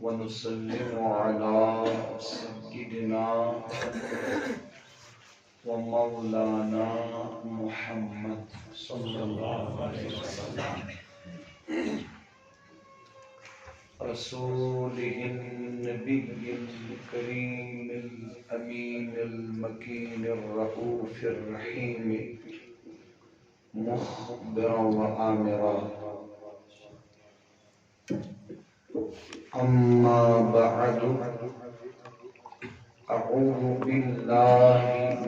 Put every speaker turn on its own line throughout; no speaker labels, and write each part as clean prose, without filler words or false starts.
ونسلم على سيدنا ومولانا محمد صلى الله عليه وسلم رسوله النبي الكريم الأمين المكين الرؤوف الرحيم مخبرا وآمرا. أما بعد، أعوذ بالله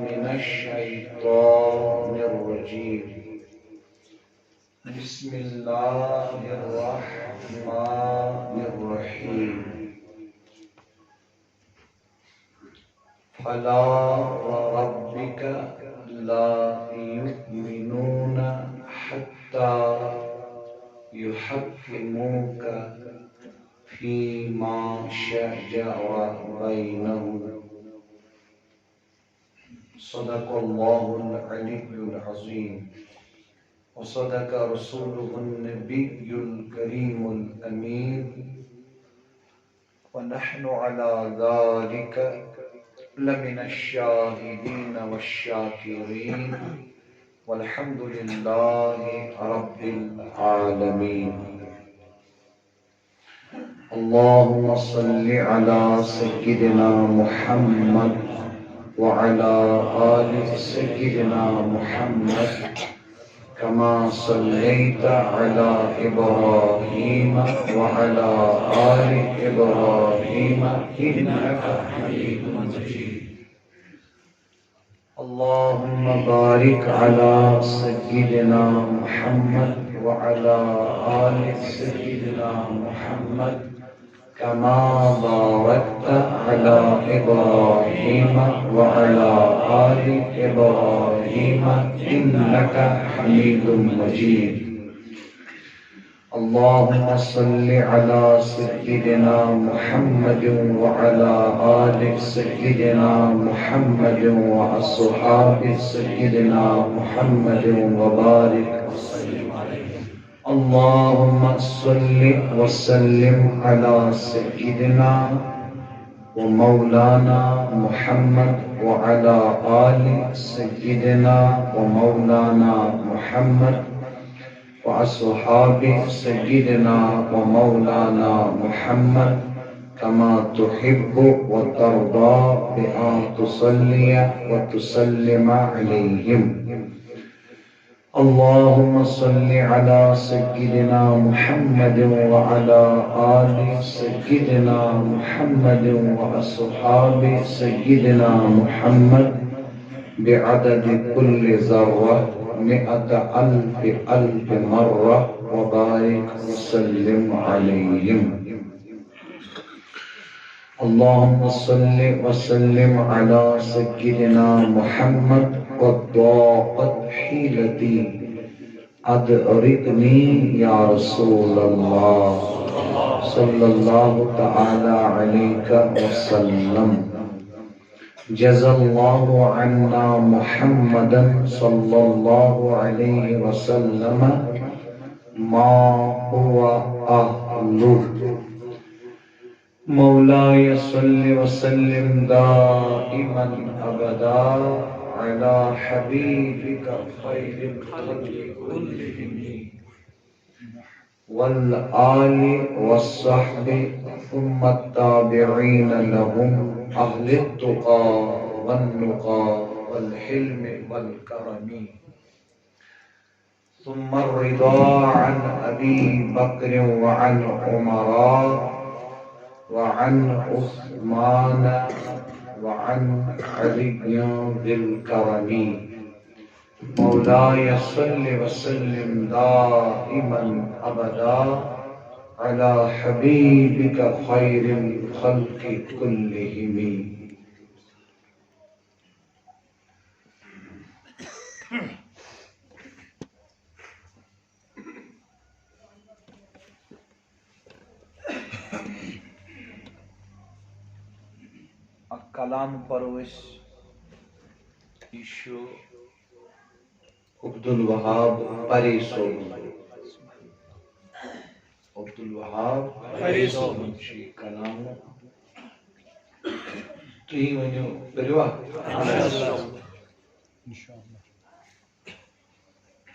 من الشيطان الرجيم. بسم الله الرحمن الرحيم. فلا وربك لا يؤمنون حتى يحكموك فيما شجر بينهم. صدق الله العلي العظيم وصدق رسوله النبي الكريم الأمين، ونحن على ذلك لمن الشاهدين والشاكرين، والحمد لله رب العالمين. اللهم صل على سيدنا محمد وعلى آل سيدنا محمد كما صليت على إبراهيم وعلى آل إبراهيم إنك حميد مجيد. اللهم بارك على سيدنا محمد وعلى آل سيدنا محمد كما باركت على إبراهيم وعلى آل إبراهيم إنك حميد مجيد. اللهم صل على سيدنا محمد وعلى آل سيدنا محمد وأصحاب سيدنا محمد وبارك وسلم عليه. اللهم صل وسلم على سيدنا ومولانا محمد وعلى آل سيدنا ومولانا محمد وأصحاب سيدنا ومولانا محمد كما تحب وترضى بأن تصلي وتسلم عليهم. اللهم صل على سيدنا محمد وعلى آل سيدنا محمد وأصحاب سيدنا محمد بعدد كل ذرة 100,000 مرة وبارك وسلم عليهم. اللهم صل وسلم على سيدنا محمد وضاقت حيلتي أدركني يا رسول الله صلى الله تعالى عليك وسلم. جزا الله عنا محمدا صلى الله عليه وسلم ما هو أهله. مولاي صل وسلم دائما أبدا على حبيبك خير الخلق كلهم والآل والصحب ثم التابعين لهم أهل التقى والنقى والحلم والكرم. ثم الرضا عن أبي بكر وعن عمر وعن عثمان وعن علي ذي الكرم. مولاي صل وسلم دائما أبدا على حبيبك خير الخلق كلهم. کلام پرورش یہ عبدالوہاب پری صوب. عبدالوہاب منشی کلام تھی ونیو پریوا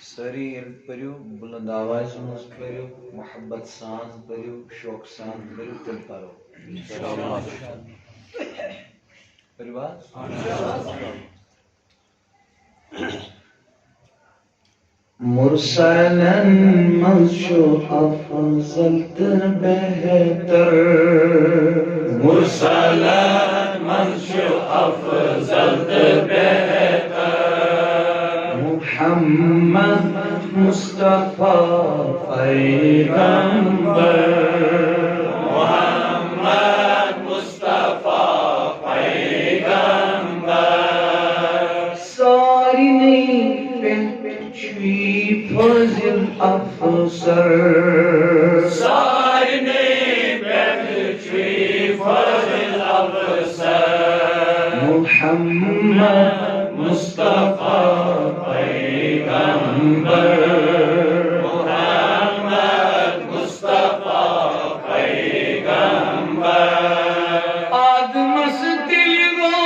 سری پریو بلند آواز مز پریو محبت سان پریو شوق سان پریو تل پرو پریوا مرسلا منشو افضل بہتر مرسلا منشو افضل بہتر محمد مصطفیٰ پیغمبر محمد مصطفیٰ پیغمبر ساری نہیں پچھوی فضل افسر ساری نہیں پچھوی فضل افسر محمد مصطفیٰ پیغمبر محمد مصطفیٰ پیغمبر آدم دل رو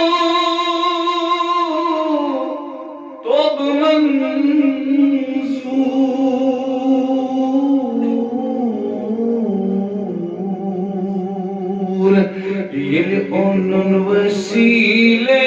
توب منصور یہ ان وسیلے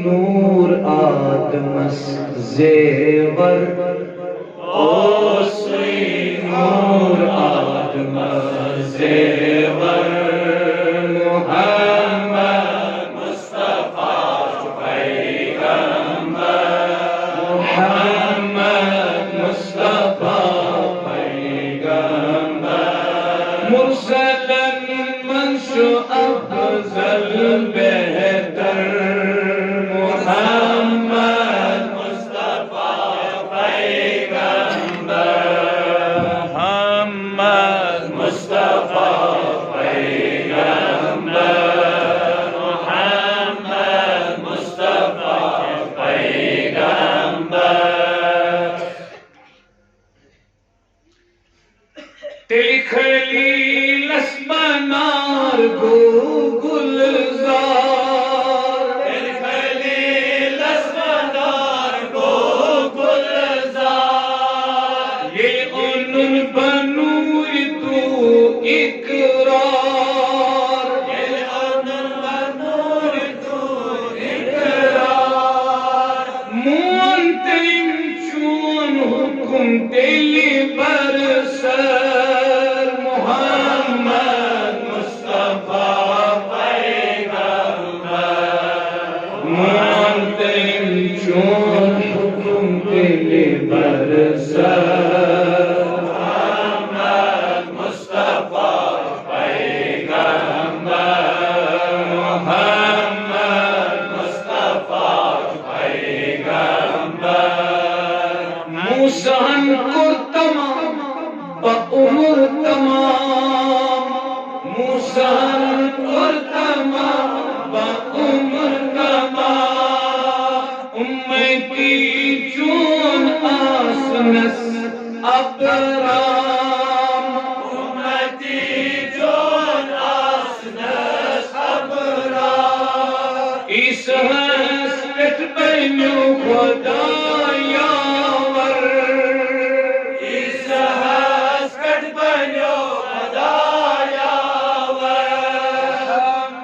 نور آدمس زیور او سوی نور آدمس زیور محمد مصطفیٰ پیغمبر محمد مصطفیٰ پیغمبر مرسلا منشو افضل بہتر محمد مصطفیٰ پیغمبر محمد مصطفیٰ پیغمبر محمد مصطفیٰ پیغمبر تیری خلیل اسمانار گو گلزار تیری خلیل اسمانار گو گلزار یہ انن بنور تو اقرار یہ انن بنور تو اقرار منتیم چون حکم تیلی برسر محمد مصطفیٰ پیغمبر منتیم چون حکم تیلی برسر محمد مصطفیٰ پیغمبر محمد مصطفیٰ پیغمبر موسیٰ کو تمام با عمر تمام موسیٰ کو تمام با عمر تمام امتی چون آسنس ابرام امتی چون آسنس ابرام اس حسرت بینو خدا یاور اس حسرت بینو خدا یاور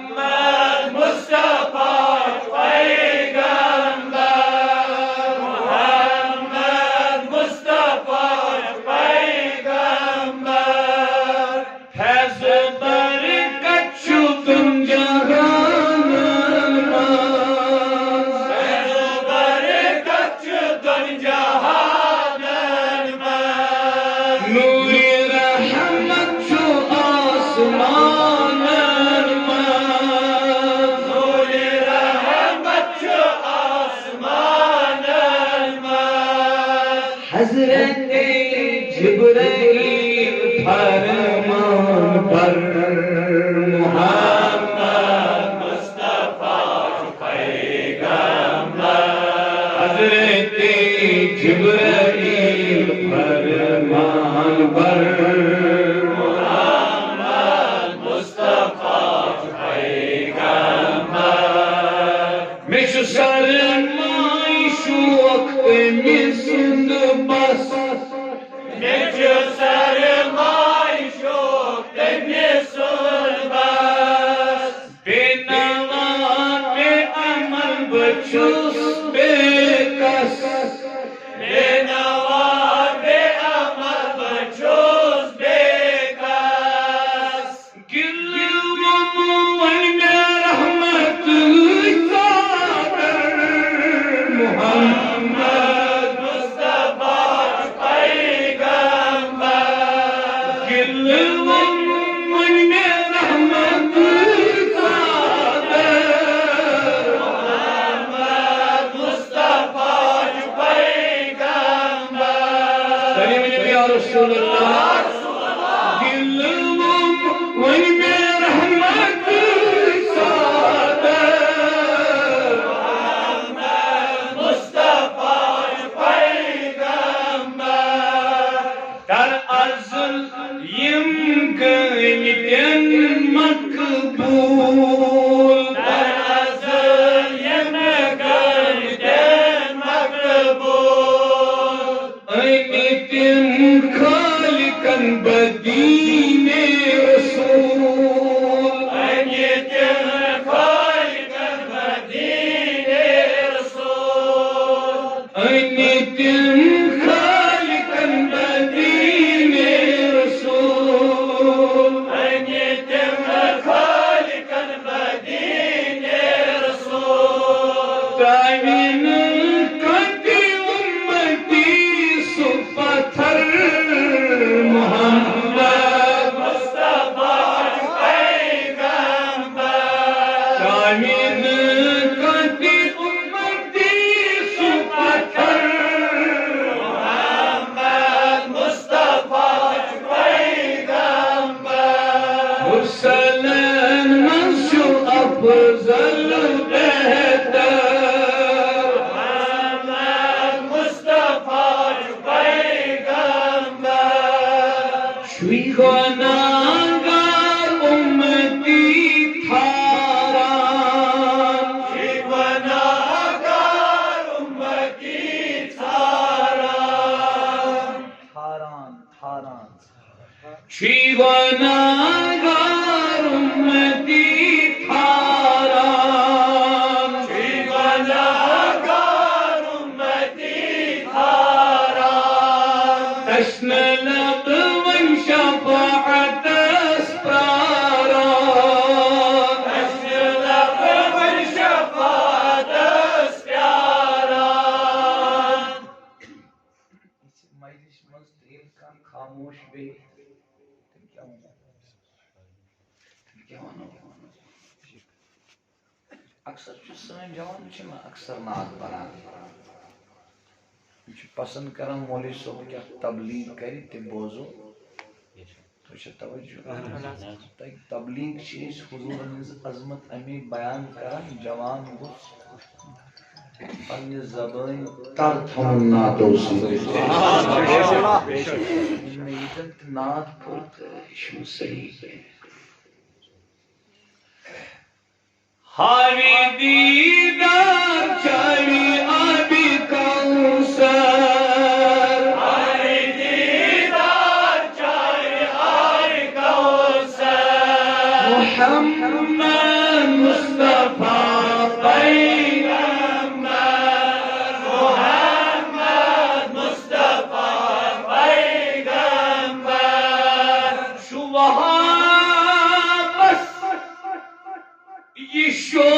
محمد مصطفیٰ پیغمبر محمد مصطفیٰ پیغمبر فیض برکت شدن جہان فیض برکت شدن جہان حضرت جبرائیل فرمان پر محمد مصطفیٰ پیغمبر حضرت جبرائیل فرمان پر محمد مصطفیٰ پیغمبر میں چھو سرمائی شوق میں سند بس میں چھو سرمائی شوق میں سند بس بے نوان بے عمل بچوس بے کس بے نوان بے عمل بچوس بے کس گل ومن رحمت محمد مصطفیٰ پیغمبر گل ومن رحمت محمد مصطفیٰ پیغمبر سلیم یا رسول اللہ گل ومن رحمت مقبول در ازل یم گردن مقبول ایتم خالقاً بدین رسول ایتم خالقاً بدین رسول ایتم خالقاً بدین رسول تعین کرتی امتی سپتھر محمد مصطفیٰ پیغمبر تعین کرتی امتی سپتھر محمد مصطفیٰ پیغمبر مرسلن منشو افضل گناہگار امتی تھاران گناہگار امتی تھاران گناہگار امتی تھاران گناہگار امتی تھاران تشن لب شفاعت اسپاران تشرف من شفاعت اسپاران مجلس مزدیر کان خاموش بھی کیا ہونا اکثر سن جوان اکثر نعت بنان پسند کران مولوی صاحب کیا تبلیغ کری تے بوزو تو توجہ تبلیغ چیز حضور عظمت امی بیان کران جوان گوش پنی زبان تر تھون ناتو سی میدن نات پرت شو صحیح ہاری دیدار چاہی آبی کوثر ہاری دیدار چاہی آبی کوثر محمد مصطفیٰ پیغمبر محمد مصطفیٰ پیغمبر شبہاں بس یہ شو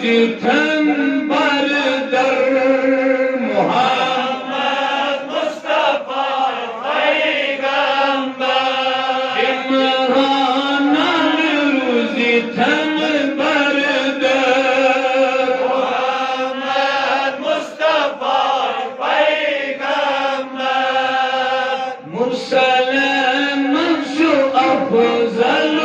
روزتن بردر محمد مصطفی پیغمبر عمرانان روزتن بردر محمد مصطفی پیغمبر مرسل منشو افضل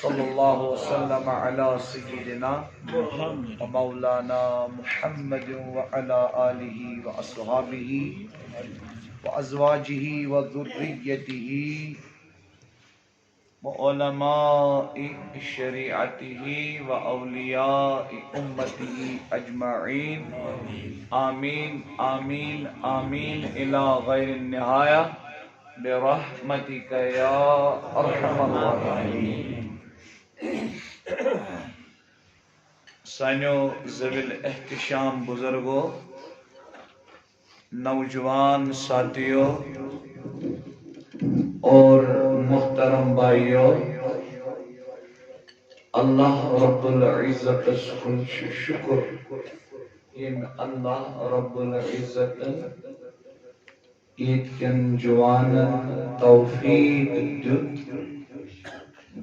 صلی اللہ وسلم علی سیدنا و مولانا محمد وعلی آلہ و اصحابہ و ازواجہ و ذریتہ و علماء شریعتہ و اولیاء امتہ اجمعین آمین آمین آمین الی غیر النہایہ برحمتک یا ارحم الراحمین. سانیو ذویل احتشام بزرگو، نوجوان ساتھیو اور محترم بھائیو، اللہ رب العزت اسکن شکر یم اللہ رب العزت یتکن جوانن توفیق دیت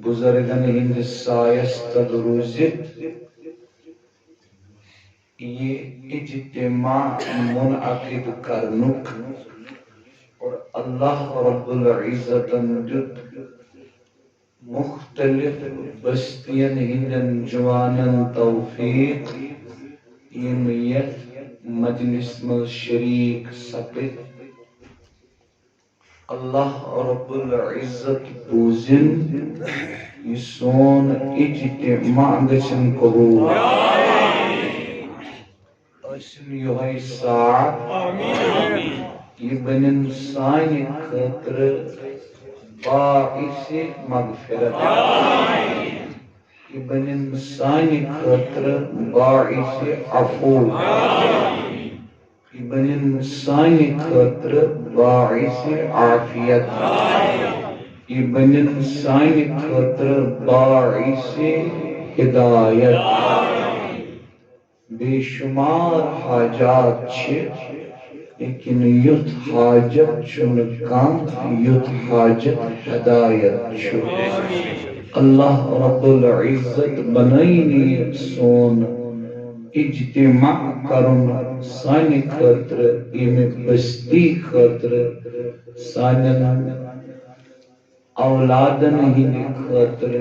بزرگن ہند سایس تل روزت یہ اجتماع منعقد کرنک اور اللہ رب العزت دیت مختلف بستین ہندن جوانن توفیق یم یت مجلس مل شریک سپد. اللہ رب العزت بوزن یہ سون اجتماع گچن قبول اسن یوہی ساعت یہ بنن سانی خطر باعث مغفرت یہ بنن سانی خطر باعث عفو یہ بنن سانی خطر باعث عافیت یہ بنن سانی خطر باعث ہدایت. بے شمار حاجات چھے لیکن یت حاجت چن کام یت حاجت ہدایت چھو. اللہ رب العزت بنائنی سون اجتماع کرن سانی خطر یم بستی خطر سانن اولادن ہند خطر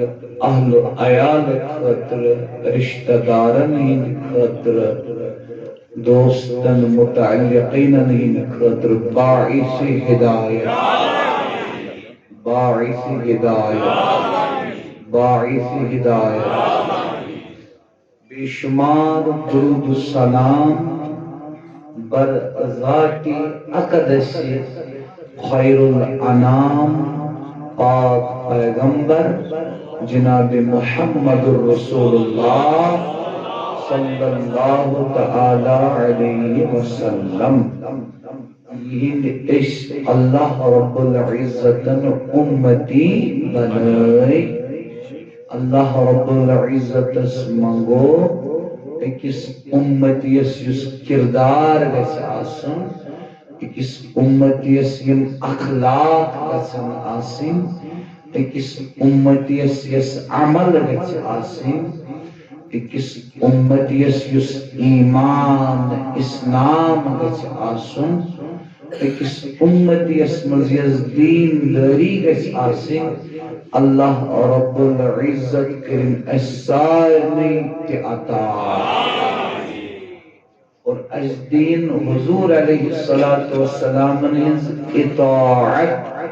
اہل عیال خطر رشتہ دارن ہند خطر دوستن متعلقین ہند خطر باعث ہدایت باعث ہدایت باعث ہدایت. بے شمار درود و سلام بر ذات اقدس خیر الانام پاک پیغمبر جناب محمد رسول اللہ صلی اللہ تعالی علیہ وسلم. یہ اس اللہ رب العزت امتی بنائی. اللہ رب العزت منگو اکس امتیس یس کردار گژھِ آسن اکس امتیس یم اخلاق گژھن آسن اکس امتیس یس عمل گژھِ آسن اکس امتیس یس ایمان اسلام گژھِ آسن اکس امتیس مز یس دین داری گژھِ آسن. اللہ رب العزت کرن اسارنی تی عطا اور اس دین حضور علیہ السلام اطاعت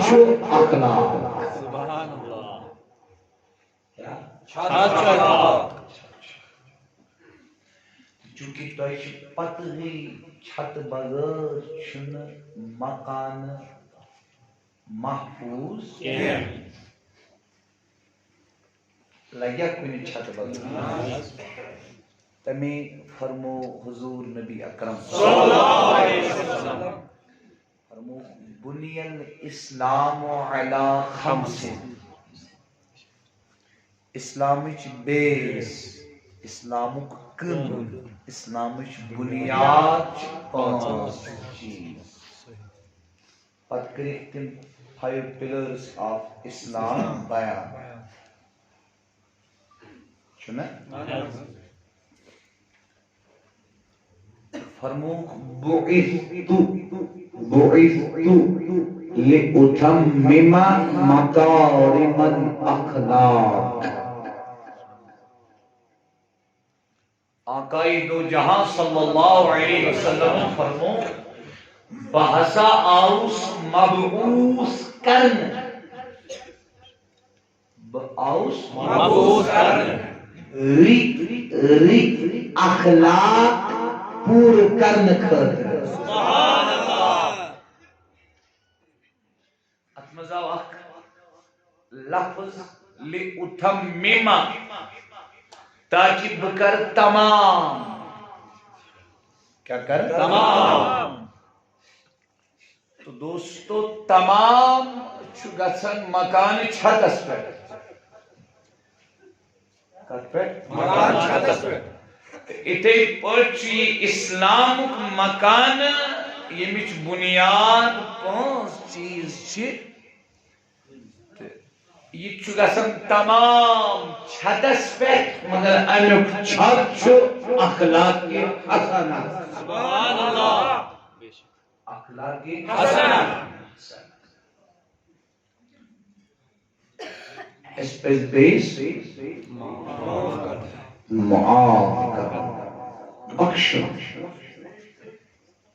چھو اخلاق
سبحان اللہ
چونکہ تۄہہِ چھِ پتہٕے چھت بغٲر چھُنہٕ مکانہٕ محفوظ لگیا کُنہِ چھت بغٲر تمی فرمو حضور نبی اکرم صلی اللہ علیہ وسلم فرمو بنی الاسلام علی خمس اسلامچ بیس اسلامک کٔنۍ اسلامچ بنیاد چھِ پانٛژھ چیٖز پتہٕ کٔرِکھ تِم 5 pillars of Islam بیان چھُنہ فرموک بعثت لأتمم مکارم الاخلاق آقائے دو جہاں صلی اللہ علیہ وسلم فرمو بہسا آؤس مبعوث کرن آؤس مبعوث کرن رت اخلاق پور کرن خاطر سبحان اللہ اتمزا اخ لفظ لأتمم تاکہ بکر تمام کیا کر تمام تو دوستو تمام چھُ گژھان مکان چھتس پٮ۪ٹھ کتھ پٮ۪ٹھ مکان چھتس پٮ۪ٹھ اِتھے پٲٹھۍ چھُ یہِ اِسلامُک مکانہٕ ییٚمِچ بُنیاد 5 چیٖز چھِ یہ چھُ گژھان تمام چھتس پٮ۪ٹھ مگر امیُک چھت چھُ اخلاق حسنہ سبحان اللہ اخلاق حسنہ اس پہ بیس معاف کرنا بخشنا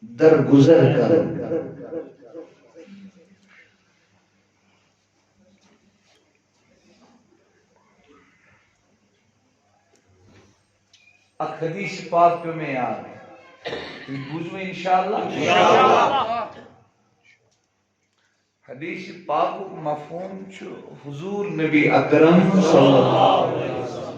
درگزر کرنا اک حدیث پاک پہ میں یاد تم بوجھو انشاءاللہ حدیث پاک مفہوم چھو حضور نبی اکرم صلی اللہ علیہ وسلم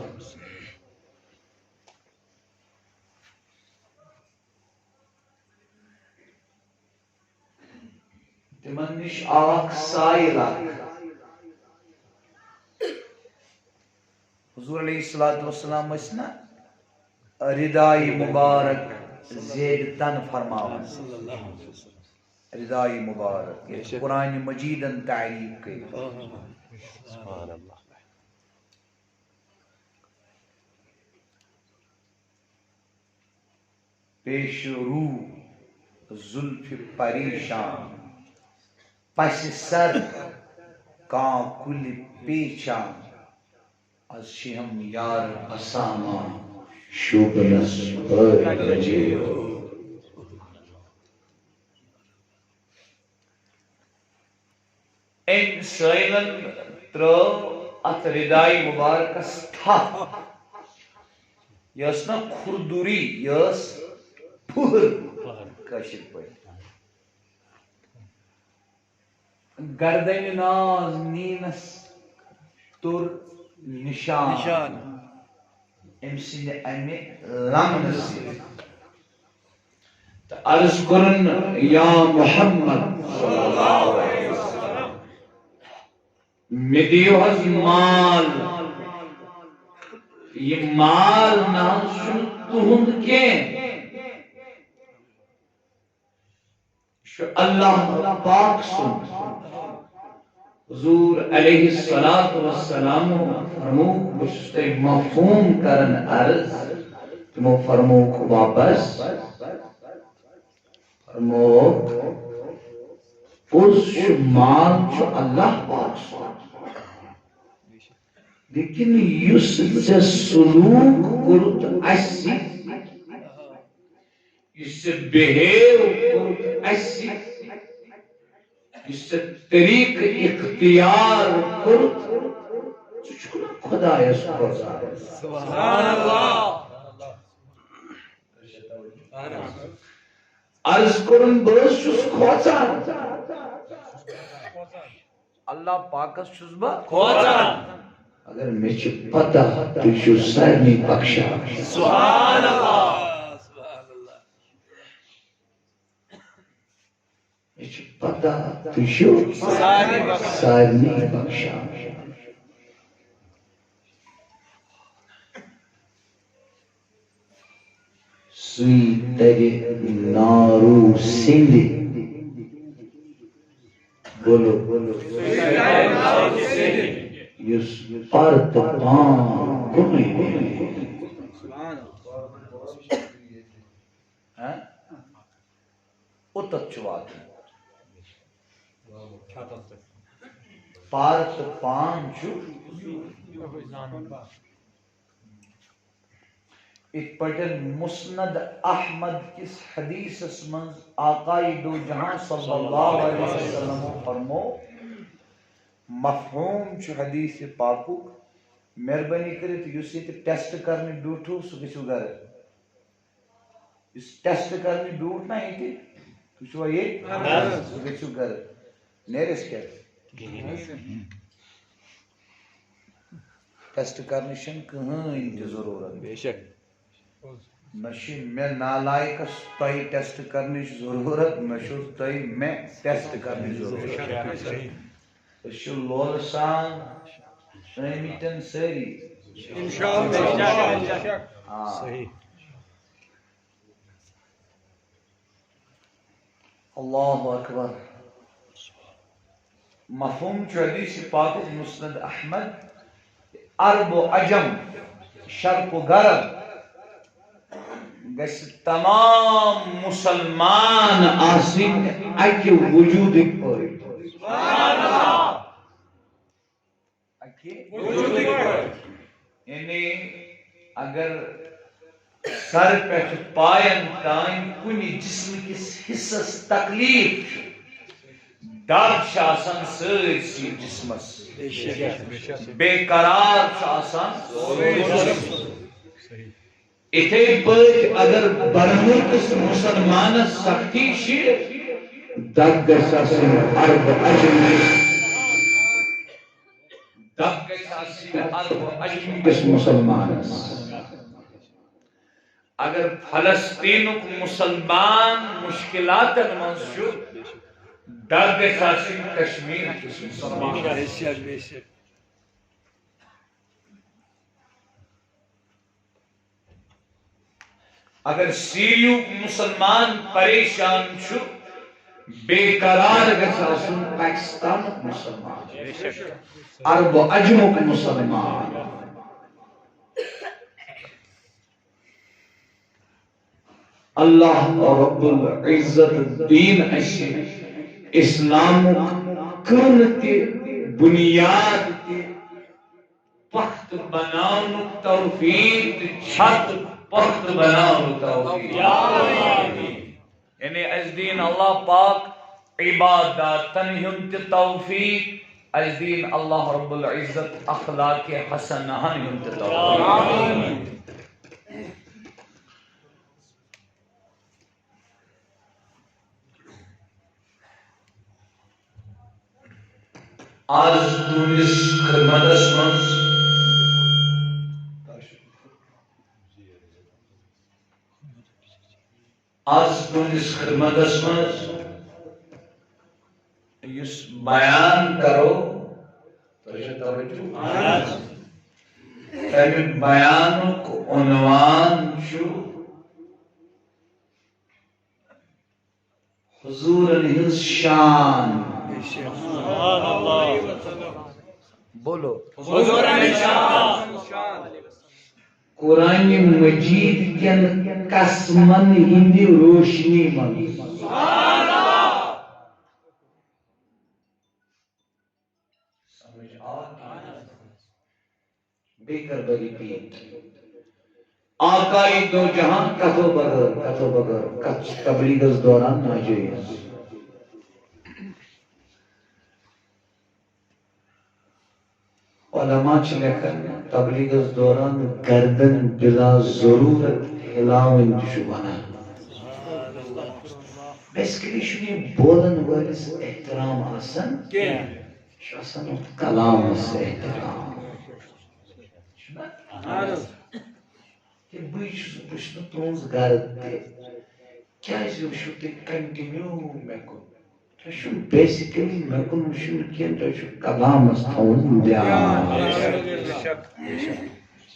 تمن نش آک سائلہ حضور علیہ السلام نا ردائی مبارک زید تن فرماون ردائی مبارک قرآن مجیدن تعریف کی
سبحان اللہ
پیش رو زلف پریشان پس سر کان کل پیچان از شہم یار اسامان شوبنس بجیو ان سائلن ترو ات ردائی مبارکس تھا یس نا خردوری یس پھر کاشر پہ گردن ناز نینس تر نشان ام سند امہ لمن سے عرض کرن یا محمد صلی اللہ علیہ وسلم میں دیو حض مال یہ مال نہ سن تہند کے اللہ پاک سن حضور علیہ السلام فرموک بشتے مفہوم کرن عرض تمو فرموک واپس فرموک اس مال جو اللہ پاک سن لیکن یس سے سلوک کرت اسی یس سے بہیو کرت اسی اس سے طریق اختیار کر خدا اس کو
سبحان اللہ
عرض کرن بس چھس کھوژان اللہ پاکس چھس بہ
کھوژان
اگر مے چھ پتہ تو چھو سارنی بخشان
سبحان اللہ
مے چھ پتہ تو چھو سارنی بخشان سوی تیرے نارو سندھ بولو یس پرت پان کمی اتت چوات پارت پان چھو ایک پٹل مسند احمد کس حدیث اسمنز آقائی دو جہاں صلی اللہ علیہ وسلم فرمو مفہوم چھو حدیث پاکو مہربانی کرت یس یہ ٹیسٹ کرنے ڈوٹو سو گچھو گھر اس ٹیسٹ کرنے ڈوٹ نہ ہی تھی تو چھو یہ سو گچھو گھر نیرس کیا ٹیسٹ کرنے شن کہاں انتی ضرورت
بے شک
نشی میں نالائکس تائی ٹیسٹ کرنے ضرورت نشو تائی میں ٹیسٹ کرنے ضرورت شو لول سان سیمیتن سری
انشاءاللہ صحیح
اللہ اکبر مفہوم چو حدیث پاک مسند احمد عرب و عجم شرق و غرب گس تمام مسلمان آسن اکی وجود پر
سبحان اللہ
اکی وجود پر یعنی اگر سر پیٹھ پائن تائیں کنی جسم کس حصص تکلیف دب شاسن سرسی جسمس بے قرار شاسن اتھے پر اگر برمکس مسلمان سختی شیر دب گساسن عرب عجمی دب گساسن عرب عجمی کس مسلمان اگر فلسطین مسلمان مشکلات منشو دب گساسن کشمیر کس مسلمان اگر سیریو مسلمان پریشان چھو بے قرار گساسن پاکستان مسلمان عرب و عجم مسلمان اللہ رب العزت دین ایسی اسلام کرنتی بنیاد پخت بناؤن توفیق چھت پخت بناؤن توفیق یعنی از دین اللہ پاک عباداتن ہنت توفیق از دین اللہ رب العزت اخلاق حسنہن ہنت توفیق آج تونس خدمتس منز آج تونس خدمتس منز یس بیان کرو تمہیں بیان کو عنوان چھو حضور علیہ شان بولو
حضور علیہ شان
قرآن مجید کن قسمن ہندی روشنی من سمجھ بے کر بری پیٹ آقائی دو جہاں کتو بغیر تبلیغ اس دوران ناجائز علماء لکھن تبلیغ دوران گردن بلا ضرورت ہلاون شبانہ بیسکلی شنی بولن والس احترام آسن شاسن کلام سے احترام کہ بچ تونز گرد تے کیا وشو تے کنٹینیو میں کو بیسکلی میں کو وشو کین تو کلام استون دیان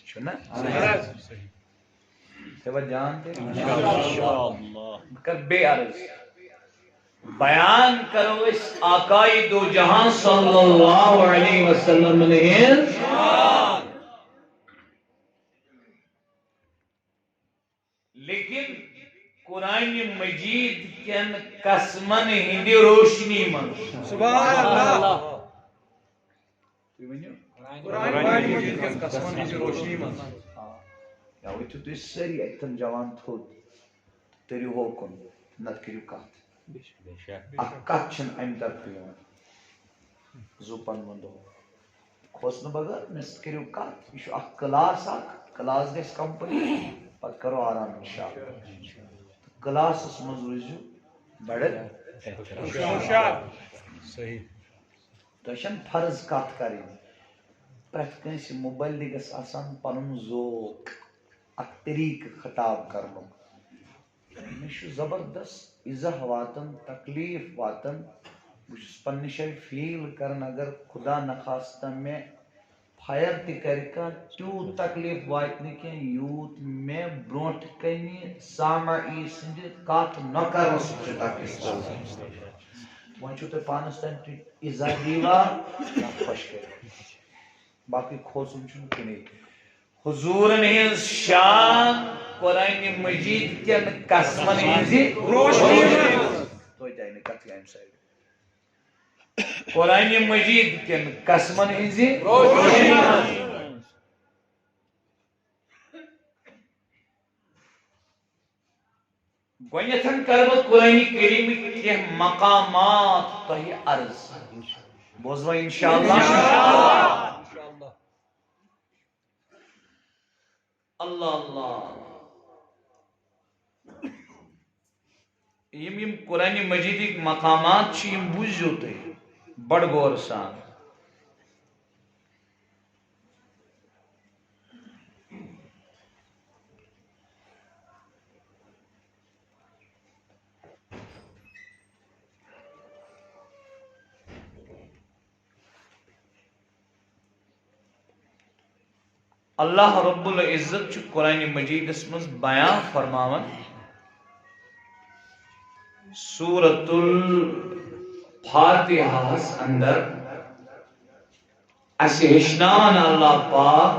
چھنا توجہ دے انشاءاللہ کر بے عرض بیان کرو اس آقائی دو جہاں صلی اللہ علیہ وسلم نے لیکن قرآن مجید کن قسمن ہندی روشنی من
سبحان اللہ
قرآن مجید کن قسمن ہندی روشنی من
یا وہ تو سری ایتن جوان تھو تیری ہو کن نت کریو کات اکات چھن ایم در پیون زوپن مندو خوصن بگر مست کریو کات ایشو اک کلاس گیس کمپنی پت کرو آرام انشاءاللہ کلاس اس مزوریجو بڑھت
صحیح
تو شن فرض کات کریں پرت کنسی موبائل دیگس آسان پنن ذوق اک طریق خطاب کرنو مشو زبردست ازہ واتن تکلیف واتن بچس پنہ شاید فیل کرن اگر خدا نخواستہ میں فائر تی کرکا تیوت تکلیف وات نکین یوت میں برونٹ کنی سامعی سند کات نکر سکتے تاکس وانچو تے پانستان تی ازہ دیوا خوش کر باقی کھوسن چھن کنی حضور نے شان قرآن مجید کے قسمن ہنزی روشنی تو جائے نکت گئے سائے قرآن مجید کے قسمن ہنزی روشنی گوینتن کربت قرآن کریم کے مقامات تو ہی عرض بوزوا انشاءاللہ اللہ اللہ یم قرآن مجید مقامات یم بوزیو تے بڑ غور سان اللہ رب العزت چھ قرآن مجید اسمز بیان فرماون سورۃ الفاتحہ اندر اسے ہشنان اللہ پاک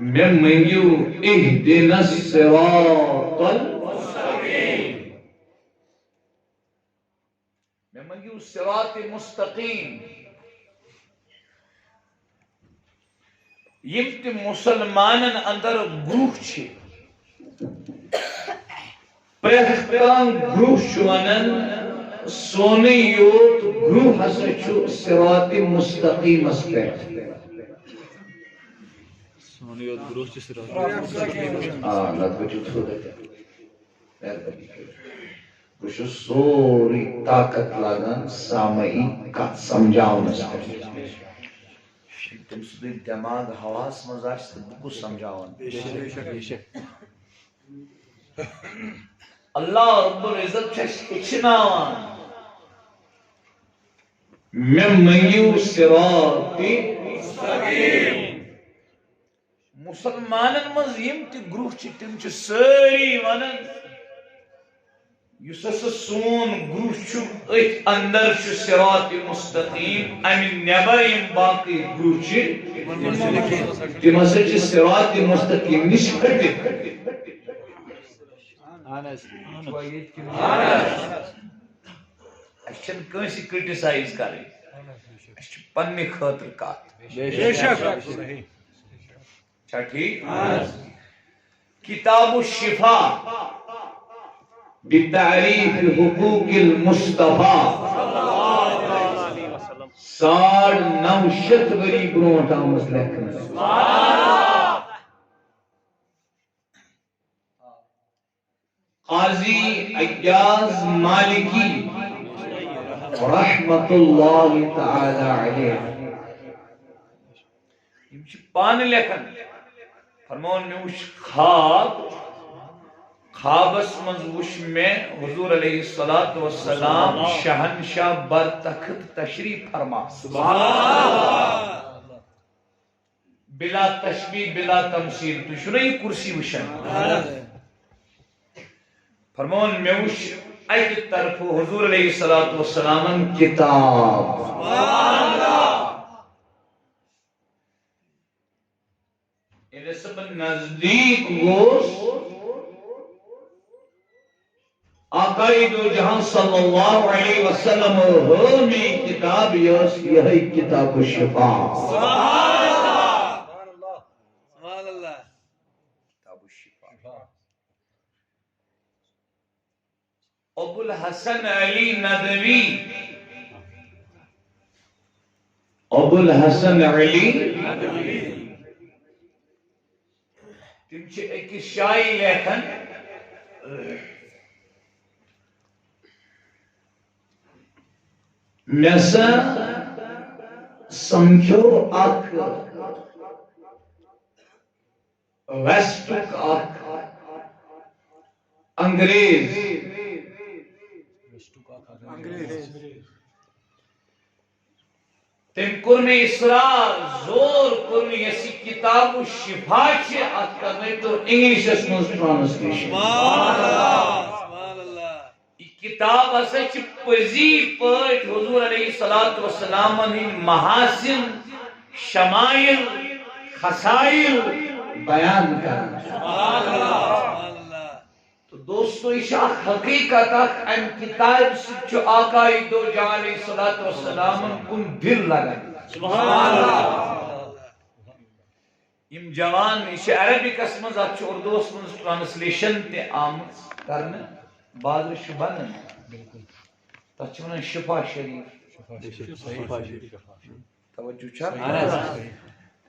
میں منگیو اہدنا الصراط المستقیم میں منگیو صراط مستقیم یم تی مسلمانن اندر گروہ چھے پریختان گروہ شوانن سونے یوت گروہ حسن چھو صراط مستقیم اسپے
سونے یوت گروہ چھو صراط
مستقیم
لگ بچو تھو دیتے کچھ سوری طاقت لگن سامعی کا سمجھاؤں اسپے تم سدی دماغ حواس مزاج تو بکو سمجھاؤں اللہ رب العزت چش اچناوان میں منگیو صراط مستقیم مسلمانن مز یم تی گروہ چھ تم چھ ساری ونن یس سون گروہ چھ ات اندر چھ صراط مستقیم امن نبر یم باقی گروہ چھ تم ہسا چھ صراط مستقیم نش کھٹے اچھن کنسی کرٹیسائز کریں اچھ پنی خاطر کات
بے شک
چھا ٹھیک کتاب الشفاء بتعریف حقوق المصطفیٰ 900 ؤری برونٹھ آمٕژ لیکھنہٕ قاضی ایاز مالکی رحمت اللہ تعالی علیہ یم چھ پان لیکھن فرمون مے وچھ خوابس منز وچھ میں حضور علیہ الصلوۃ والسلام شہنشاہ بر تخت تشریف فرما سبحان اللہ بلا تشبیہ بلا تمثیل تو چھو یہ کرسی وشن فرمون میں وچھ ایک طرف حضور علیہ الصلوۃ والسلام کتاب سبحان اللہ یہ سب نزدیک گوش آقای دو جہاں صلی اللہ علیہ وسلم میں کتاب یہی کتاب الشفا سبحان اللہ سبحان اللہ کتاب الشفا ابو الحسن علی ندوی ابو الحسن علی ندوی تم چھ ایک شاعری لیکھن میں سمجھو اک ویسٹک اک انگریز تم کور میں اصرار زور کور میں یسی کتاب الشفا چھ ات کرنے تو انگلش اس میں ٹرانسلیشن کتاب اسے چھ پزی پٹ حضور علیہ الصلوۃ والسلام ہن محاسن شمائل خصائل بیان کرنا سبحان اللہ تو دوستو یہ حقیقت ان کتاب سے جو آقا دو جہاں علیہ الصلوۃ والسلام کن دل لگا سبحان اللہ یم جوان یہ عربک اس مز اردو اس مز ٹرانسلیشن تے آمد کرنا بازر شبان تچھونا شفا شریف توجہ چھا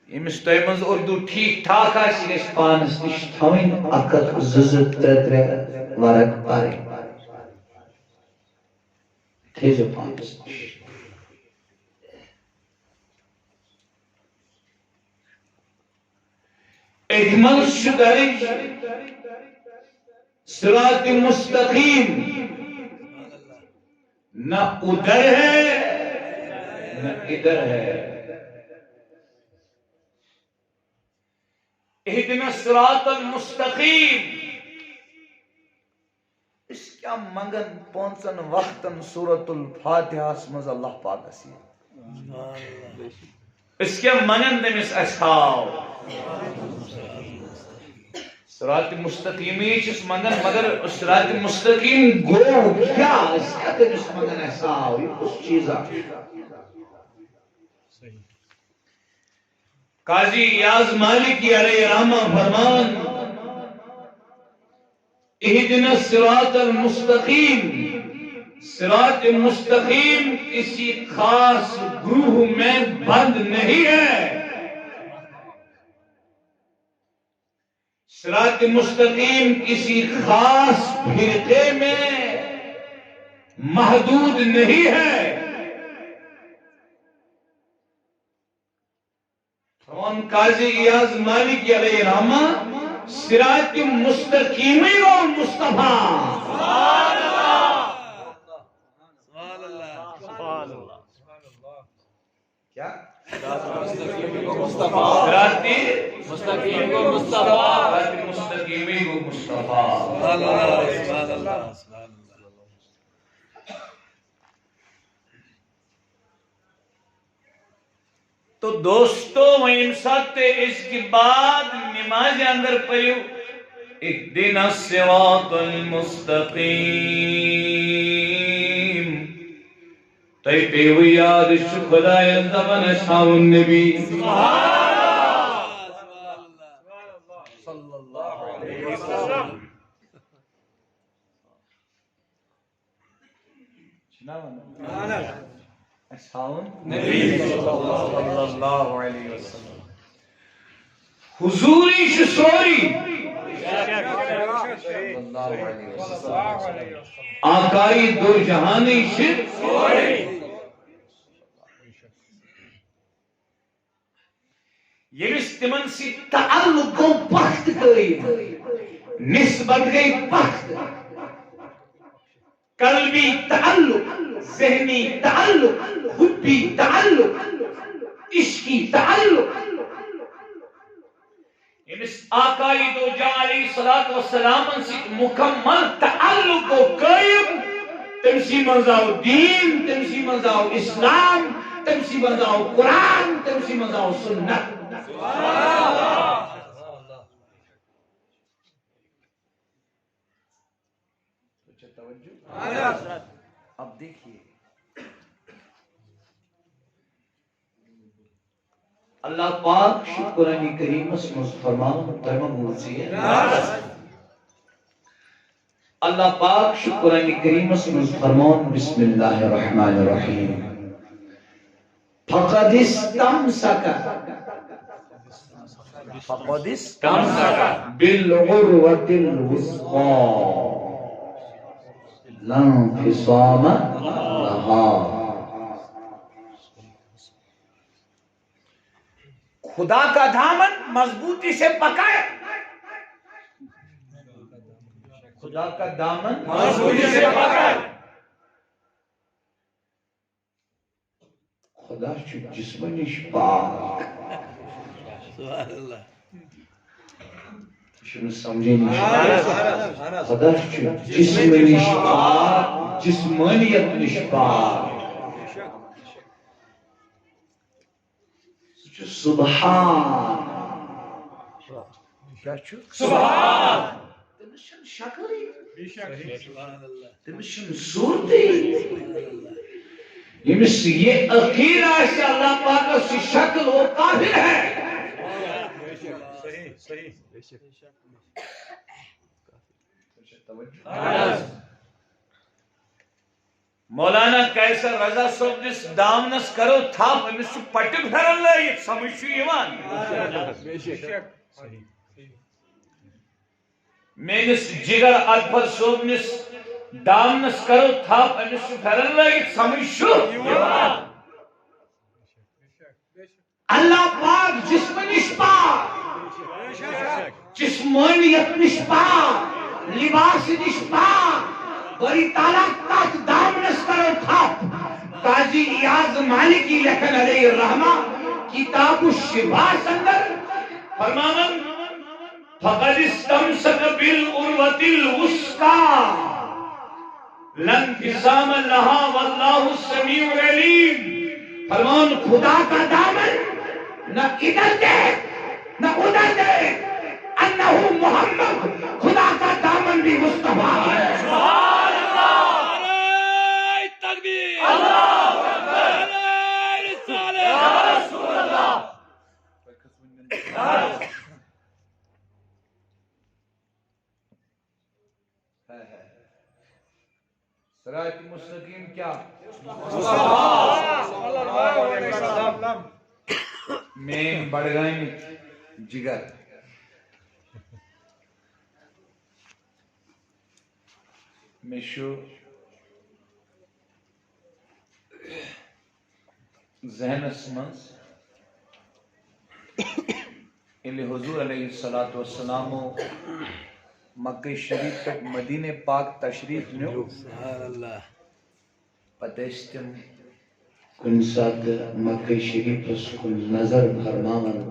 امس تیمز اردو ٹھیک ٹھاک آسی گیس پانس نش تھوین اکت ززت تر ورق پارے تھیزو پانس نش اجمل شدرج صراط مستقیم نہ ادھر ہے نہ ادھر ہے اہدنا الصراط المستقیم اس کیا منگن پونسن وقتن سورة الفاتحہ اسمز اللہ پاک اسی اس کیا منگن دمس اصحاب صراط مستقیمی چس منگن مگر صراط مستقیم گو کیا اس کیا دمس منگن اصحاب یہ کچھ چیزا قاضی ایاز مالکی علیہ رحمہ فرمان اہدنا الصراط المستقیم صراط مستقیم کسی خاص گروہ میں بند نہیں ہے صراط مستقیم کسی خاص فرقے میں محدود نہیں ہے فرمان قاضی ایاز مالکی علیہ رحمہ صراط مستقیمی و مصطفیٰ سبحان اللہ سبحان اللہ سبحان اللہ کیا صراط مستقیمی و مصطفیٰ صراط مستقیمی و مصطفیٰ صراط مستقیمی و مصطفیٰ سبحان اللہ سبحان اللہ سبحان اللہ تو دوستو وہیں ساتھ اس کے بعد نماز اندر پڑھو اہدنا الصراط المستقیم تئی پیو یاد شو خدای زبان اصحاب النبی سبحان اللہ صلی اللہ علیہ وسلم اساون نبی صلی اللہ علیہ وسلم حضوری شسوری صلی اللہ علیہ وسلم آقائی دو جہانی شسوری یمس تمن سی تعلق گو پخت گئی نسبت گئی پخت قلبی تعلق ذہنی تعلق حبی تعلق عشقی تعلق یمس آقائی دو جہاں علیہ السلام سی مکمل تعلق گو قائم تمسی منزاو دین تمسی منزاو اسلام تمسی منزاو قرآن تمسی منزاو سنت اب دیکھیے اللہ پاک قرآن کریم میں فرمان محترم مرضی ہے اللہ پاک قرآن کریم میں فرمان بسم اللہ الرحمن الرحیم فقد استمسک بالعروة الوثقى لا انفصام لها خدا کا دامن مضبوطی سے پکڑ خدا کا دامن مضبوطی سے پکڑ خدا چو جسمانی پاک سبحان اللہ شنو سمجھے نہیں خدا چو جسمانی پاک جسمانیت نشپاک سبحان کیا چھو سبحان تمشن شکلی تمشن صورتی یمس یہ عقیدہ ہے کہ اللہ پاک کی شکل وہ قابل ہے صحیح مولانا قیصر رضا صاحب جس دامنس کرو تھا امس پٹک پھرن لائت سمجھ چھو ایمان میرس جگر الفر صاحب نس دامنس کرو تھا امس پھرن لائت سمجھ چھو ایمان اللہ پاک جسمانیت پاک جسمانیت پاک لباس پاک بری تعالیٰ تاک دامنس کرو تھا قاضی ایاز مالکی لکھن علیہ الرحمہ کتاب الشفا سندر فرمانا فقد استمسک بالعروة الوثقى لا انفصام لها واللہ السمیع العلیم فرمان خدا کا دامن نہ ادھر دے نہ ادھر دے انہو محمد خدا کا دامن بھی مصطفیٰ ہے سبحان اللہ علیہ تکبیر اللہ اکبر علیہ رسالہ یا رسول اللہ صراط مستقیم کیا مین بڑگائیں جگر میشو ذہن اسمنس اللي حضور علیہ السلام مکہ شریف تک مدینہ پاک تشریف نیو پتشتم کن ساتھ مکہ شریف اس کن نظر فرماون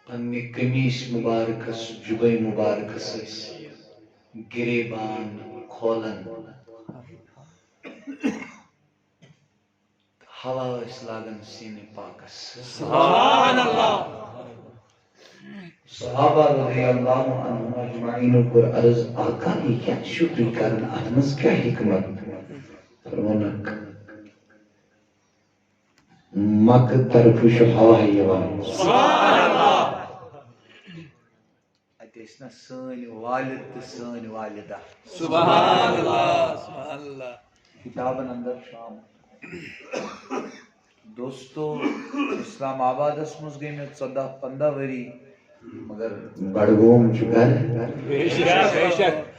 پنی قمیص مبارکس جبہ مبارکس گریبان کھولن ہوا اس لاگن سینے پاکس سبحان اللہ صحابہ رضی اللہ عنہ اجمعین پر عرض آقا یہ کیا شکر کرن اتمز کیا حکمت فرمونک مک طرف شو ہوا یوان سبحان اللہ اتیسنا سن والد سن والدہ سبحان اللہ سبحان اللہ کتابن اندر شام دوستو اسلام آباد اسمز گئی میں 14-15 وری مگر بڑگوم چکا ہے
بے شک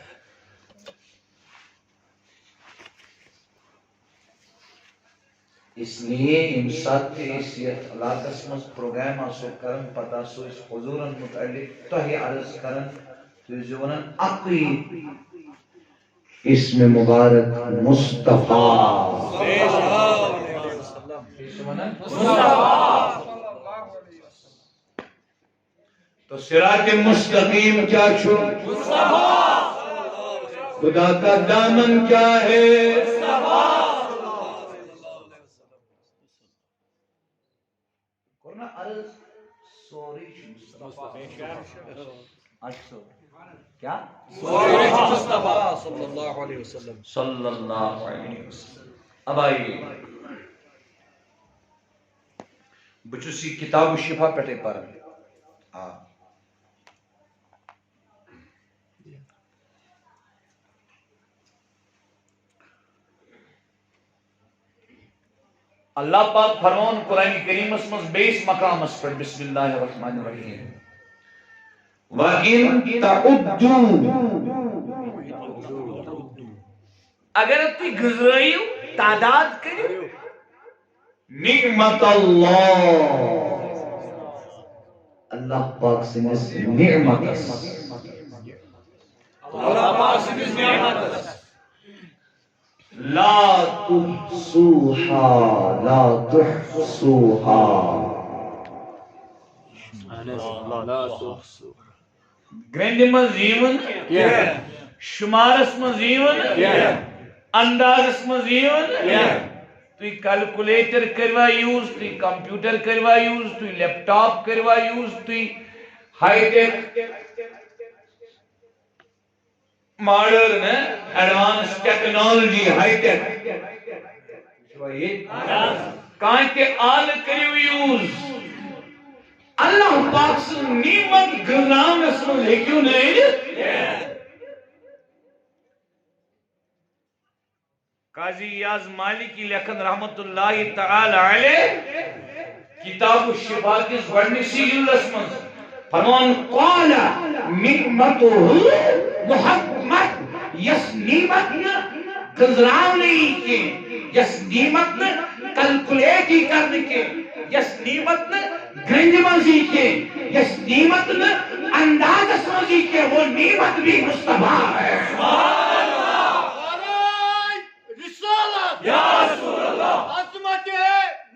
اس لیے امساد کے حیثیت علاقہ اسمز پروگرام آسو کرن پتا سو اس حضورن متعلق توہی عرض کرن تو زونن اقوی اسم مبارک مصطفیٰ تو صراط مستقیم کیا چھو خدا کا دامن کیا ہے کیا
مصطفیٰ صلی اللہ علیہ وسلم
صلی اللہ علیہ وسلم اب آئیے بچوسی کتاب الشفا پٹے پر اللہ پاک فرمان قرآن کریم اسمز 20 مقام اس پر بسم اللہ الرحمن الرحیم وَإِن تَعُدُّوا اگر تی گزرائیو تعداد کریو نعمت اللہ پاک سنس نعمت
اللہ پاک سے نعمت
لا تحصوها لا تحصوها گرنج مزیون شمارس مزیون انداز مزیون تو کیلکولیٹر کروا یوز تو کمپیوٹر کروا یوز تو لیپ ٹاپ کروا یوز تو high tech modern advance technology high tech کائیں کے آل کریو یوز اللہ پاک سے نیمت گرنام اسم لیکیوں نہیں قاضی یاز مالکی لکھن رحمت اللہ تعالی علیہ کتاب الشفا کی گوڑنی سیل اسم فرمان قال نعمتہ محمد یس نعمت گزران نہیں کے یس نعمت کلکولیٹ ہی کرنے کے یس نعمت گرنج منزی کے یس نعمت انداز سمجھی کے وہ نعمت بھی مصطفیٰ ہے رسالت یا رسول اللہ عظمت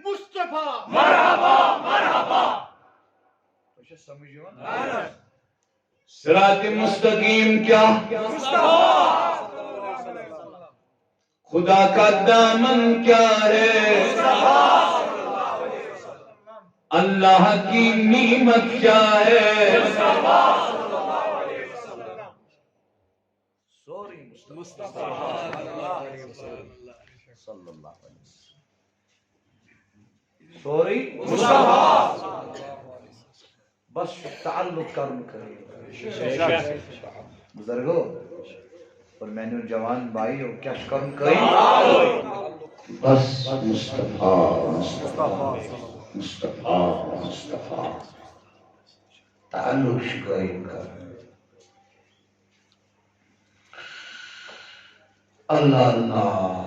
مصطفیٰ مرحبا مرحبا صراط مستقیم کیا مصطفیٰ خدا کا دامن کیا ہے اللہ کی نعمت کیا ہے مصطفیٰ صلی اللہ علیہ وسلم سوری مصطفیٰ بس تعلق کرن کریں بزرگو اور میں نے جوان بھائی ہو کیا کرن کریں بس مصطفیٰ مصطفیٰ مصطفیٰ مصطفیٰ تعلق شکائن کریں اللہ اللہ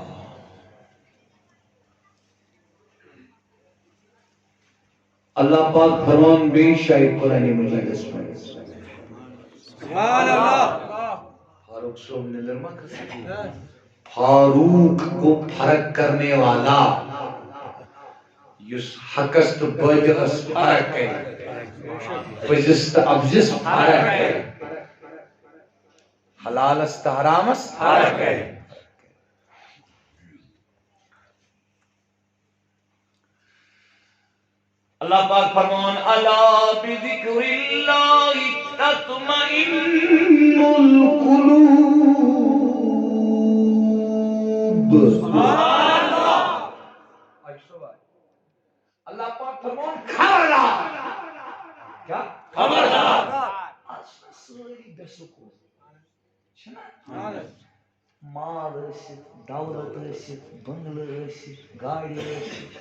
اللہ پاک فرمان بے شاید قرآن مجید اس میں
سبحان اللہ
فاروق صاحب نے لرما کسی فاروق کو فرق کرنے والا یس حقست باطلس فرق ہے پزست ابزس فرق ہے حلالست حرامس فرق ہے اللہ پاک فرمان الا بذکر اللہ تطمئن القلوب سبحان اللہ اللہ پاک فرمان خبردار کیا خبردار سوری بسکو مال ٲسِتھ دولت ٲسِتھ بنگلہٕ ٲسِتھ گاڑِ ٲسِتھ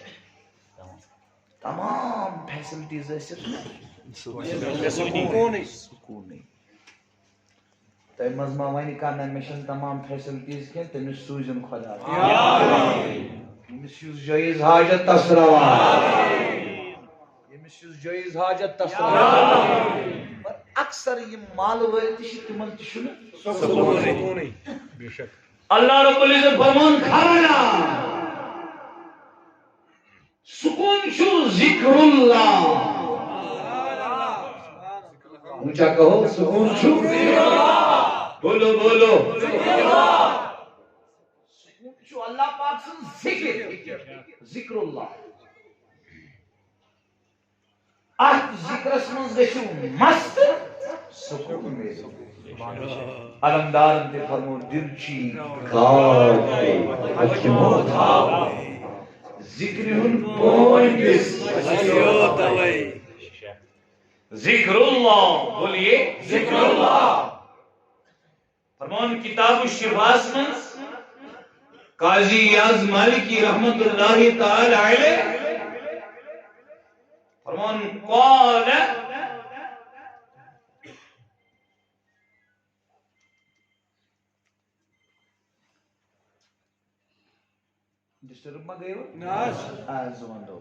تمام فیسلٹیز ٲسِتھ سکوٗنٕے تۄہہِ منٛز ما وَنہِ کانٛہہ نہ مےٚ چھَنہٕ تمام فیسلٹیز کینٛہہ تٔمِس سوٗزِن خۄدا ییٚمِس یُس جٲیِز حاجت تس روا ییٚمِس یُس جٲیِز حاجت تس روا مگر اکثر یِم مالہٕ وٲلۍ تہِ چھِ تِمن تہِ چھُنہٕ
سکوٗنٕے
اللہ رب العزت فرمان خبردار سکون چھُ ذکر اللہ اونچا کہو سکون چھُ بولو بولو سکون چھُ اللہ پاک سُنٛد ذکر ذکر اللہ اتھ ذکرس منٛز گژھِو مست سکون میلہِ علمدارن تہِ فرمو دِلچی ذکر ہُنٛد پویِنٛٹس ذکر اللہ بولیے ذکر اللہ فرمان کتاب الشفاس منٛز قاضی یاز مالکی رحمت اللہ تعالی علیہ فرمان قال ڈسٹرب ما گئے ہو آج ونو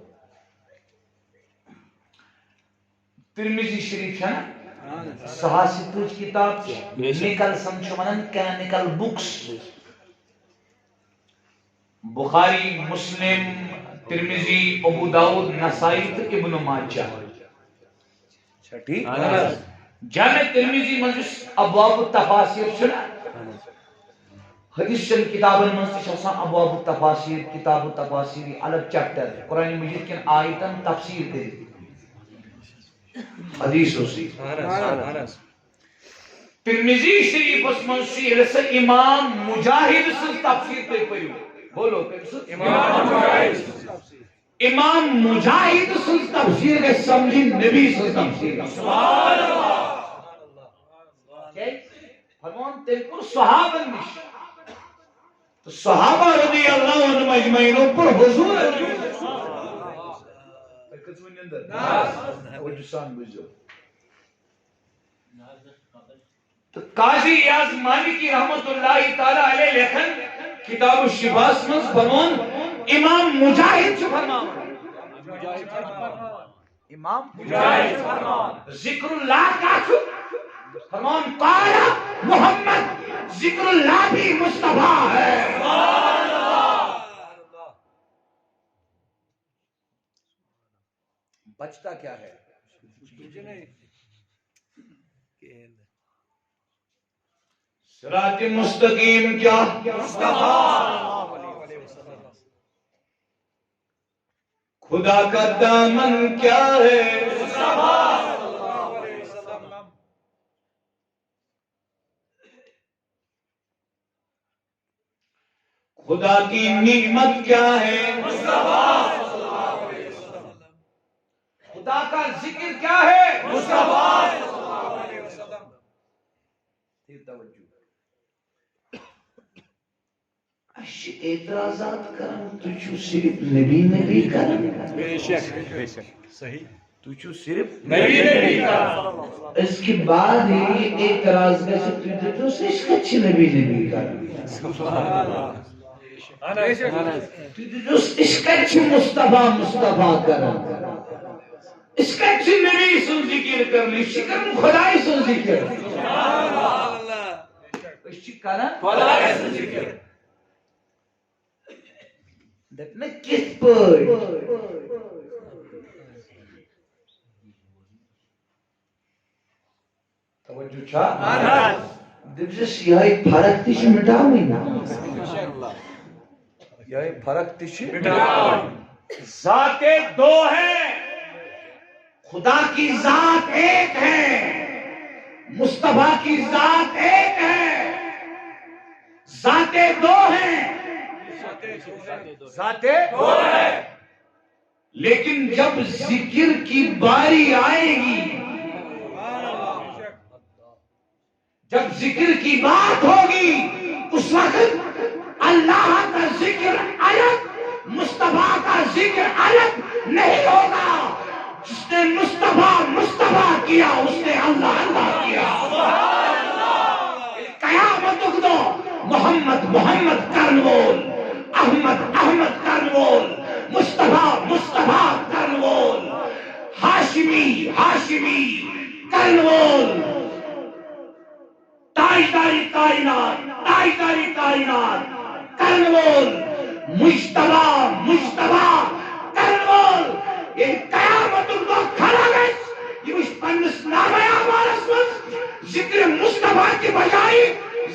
ترمذی شریف ہے صحاست کتاب نکل سمجھ ونن کینیکل بکس بخاری مسلم ترمذی ابو داؤد نسائی ابن ماجہ ٹھیک جامع ترمذی منجس ابواب التفاسیر چھنا حدیث چن کتابن من سے ابواب التفاسیر کتاب التفاسیر الگ چیپٹر قرآن مجید کن آیتن تفسیر دے حدیث اسی ترمذی شریف اس من سے امام مجاہد سے تفسیر تے پڑھو بولو امام مجاہد سے تفسیر کے سمجھی نبی سے تفسیر سبحان اللہ فرمان تم کو صحابہ نش صحابہ رضی اللہ عنہم اجمعین پر حضور قاضی یاز مالکی رحمت اللہ تعالی علیہ لکھن کتاب الشفاس میں فرمان امام مجاہد سے فرمان امام مجاہد فرمان ذکر اللہ کا چھو فرمان قال محمد ذکر اللہ بھی مصطفیٰ ہے بچتا کیا ہے صراط مستقیم کیا خدا کا دامن کیا ہے خدا کی نعمت کیا ہے خدا کا ذکر کیا ہے اعتراضات کرن تجھو صرف نبی نبی کرن
بے شک صحیح
تجھو صرف نبی نبی کرن اس کے بعد یہ اعتراض کر سکتے تجھو اس کچھ نبی نبی کرن تجھو اس کچھ مصطفیٰ مصطفیٰ کرن اس کچھ نبی سن ذکر کرن شکر خدای سن ذکر اس کرن خدای سن ذکر دپنا کت پٲٹھۍ توجہ چھا دپسس یہ فرق تہ چھ مٹاوٕنۍ یہ فرق تہ چھ مٹاوٕنۍ ذاتیں دو ہیں خدا کی ذات ایک ہے مصطفیٰ کی ذات ایک ہے ذاتیں دو ہیں ذاتیں دو ہیں لیکن جب ذکر کی باری آئے گی جب ذکر کی بات ہوگی اس وقت اللہ کا ذکر الگ مصطفیٰ کا ذکر الگ نہیں ہوگا. جس نے مصطفیٰ کیا اس نے اللہ کیا. قیامت دو محمد کرنول، احمد کرنول، مصطفیٰ کرنول، ہاشمی کرنول، تاجداری کائنات کرنول، مجتبیٰ کرنول. یہ قیامت دو کھڑا گئے یہ پنس نامہ اعمالس من ذکر مصطفیٰ کی بجائے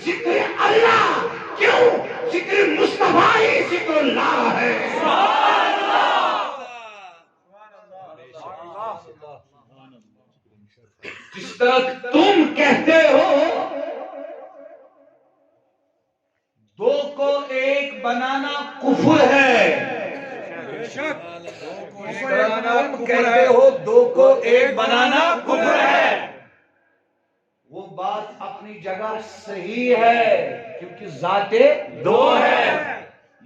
ذکر اللہ. کیوں؟ ذکر مصطفیٰ ہی ذکر اللہ ہے. جس طرح تم کہتے ہو دو کو ایک بنانا کفر ہے، جس طرح تم کہتے ہو دو کو ایک بنانا کفر ہے، وہ بات اپنی جگہ صحیح ہے کیونکہ ذات دو ہے.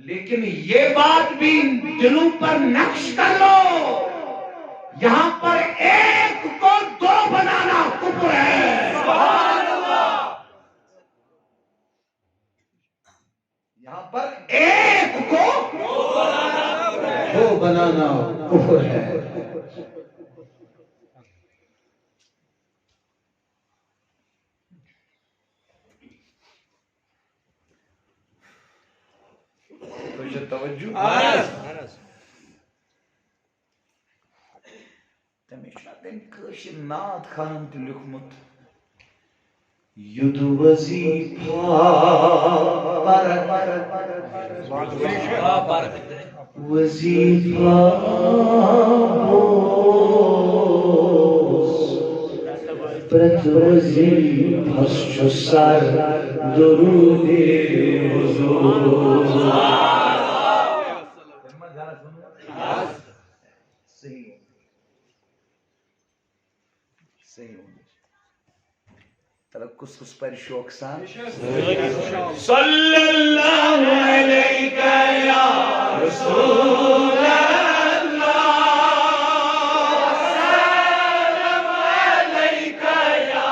لیکن یہ بات بھی دلوں پر نقش کر لو، یہاں پر ایک کو دو بنانا کفر ہے. سبحان اللہ. یہاں پر ایک کو دو بنانا کفر ہے. توجہ تمہیں کٲشِر نعت خانن تہِ لیوکھمُت یُد وظیفہ وظیفہ پرت وظیفس چھُ سر درود حضور. تلقص اس پر شوق سان صلی اللہ علیہ یا رسول اللہ سلام علیہ یا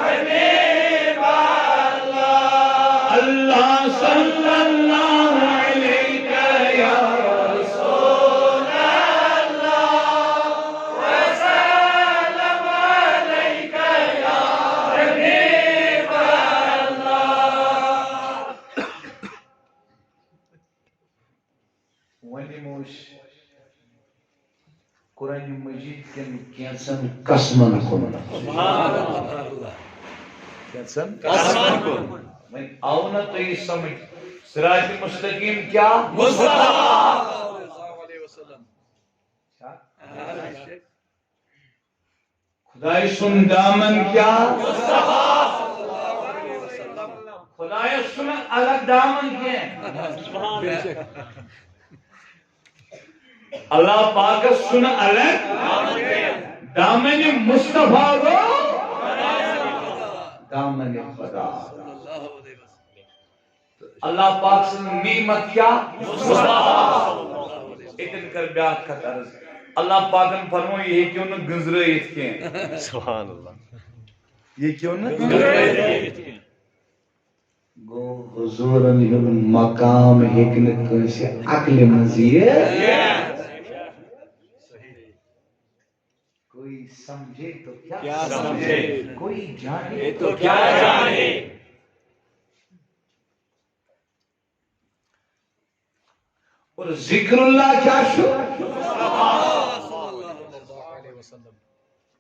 حبیب اللہ اللہ صلی اللہ علیہ یا رسول اللہ وسلم علیہ یا حبیب ونموش قرآن مجید کن کینسن قسمن کن کینسن قسمن کن وین آونا تو یہ سمجھ صراط مستقیم کیا مصطفیٰ خدای سن دامن کیا مصطفیٰ خدای سن الگ دامن کیا اللہ پاک سن الگ دامن مصطفیٰ کو دامن خدا. اللہ پاک سن نعمت کیا مصطفیٰ. اتن کر بیات کا طرز اللہ پاکن فرمو یہ کیوں نہ گنزرائیت کیں.
سبحان اللہ.
یہ کیوں نہ گنزرائیت کیں. گو حضورن ہن مقام ہکن کنسی عقل مزید کوئی سمجھے تو کیا سمجھے کوئی جانے تو کیا جانے. اور ذکر اللہ کیا شو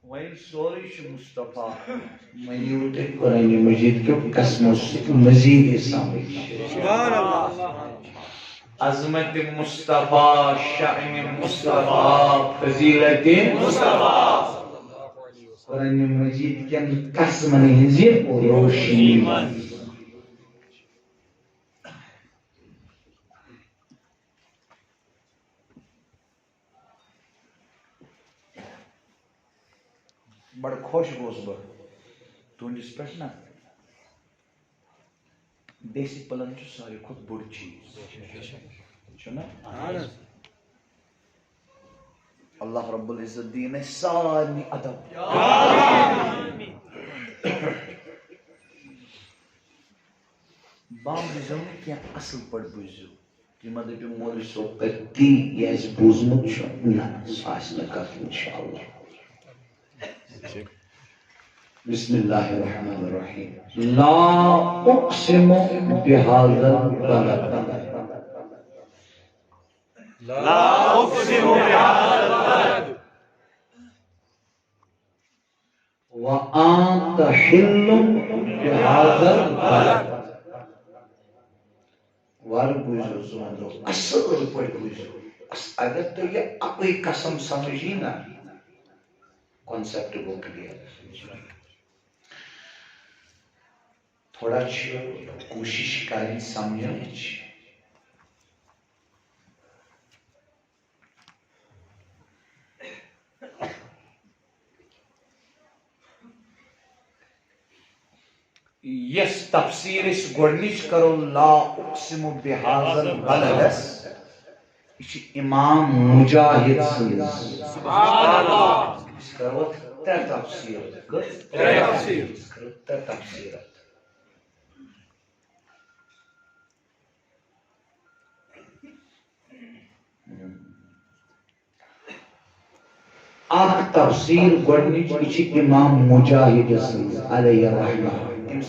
وہیں سورش مصطفیٰ میوٹ قرآن مجید کے قسم مزید اسلامی سبحان اللہ. عظمت مصطفیٰ شأن مصطفیٰ فضیلت مصطفیٰ قرآن مجید کے قسم ہنزی روشنی بڑا خوش گوس بہ تہندس پہ نا ڈسپلن ساری کھت بڑ چیز چھنا اللہ رب العزت دین سارنی ادب بام بزن کیا اصل پڑ بزو کہ مدد مول سو کرتی یہ اس بوزمت شو نا ساس نکا انشاءاللہ بسم اللہ الرحمن الرحیم لا اقسم بهذا البلد
لا اقسم بهذا البلد
وانت حل بهذا البلد وار بوجھو سمجھو اصل پڑھ بوجھو اگر تو یہ اپنی قسم سمجھی نا کانسیپٹ کو کلیئر تھوڑا کوشش کریں سمجھنے یس تفسیر اس گوڑنیچ کرو لا اقسم بهذا البلد یہ امام مجاہد سبحان اللہ اس کرو تفسیر آخ تفسیر گوڑنیچ اچھی امام مجاہد علیہ الرحمہ ام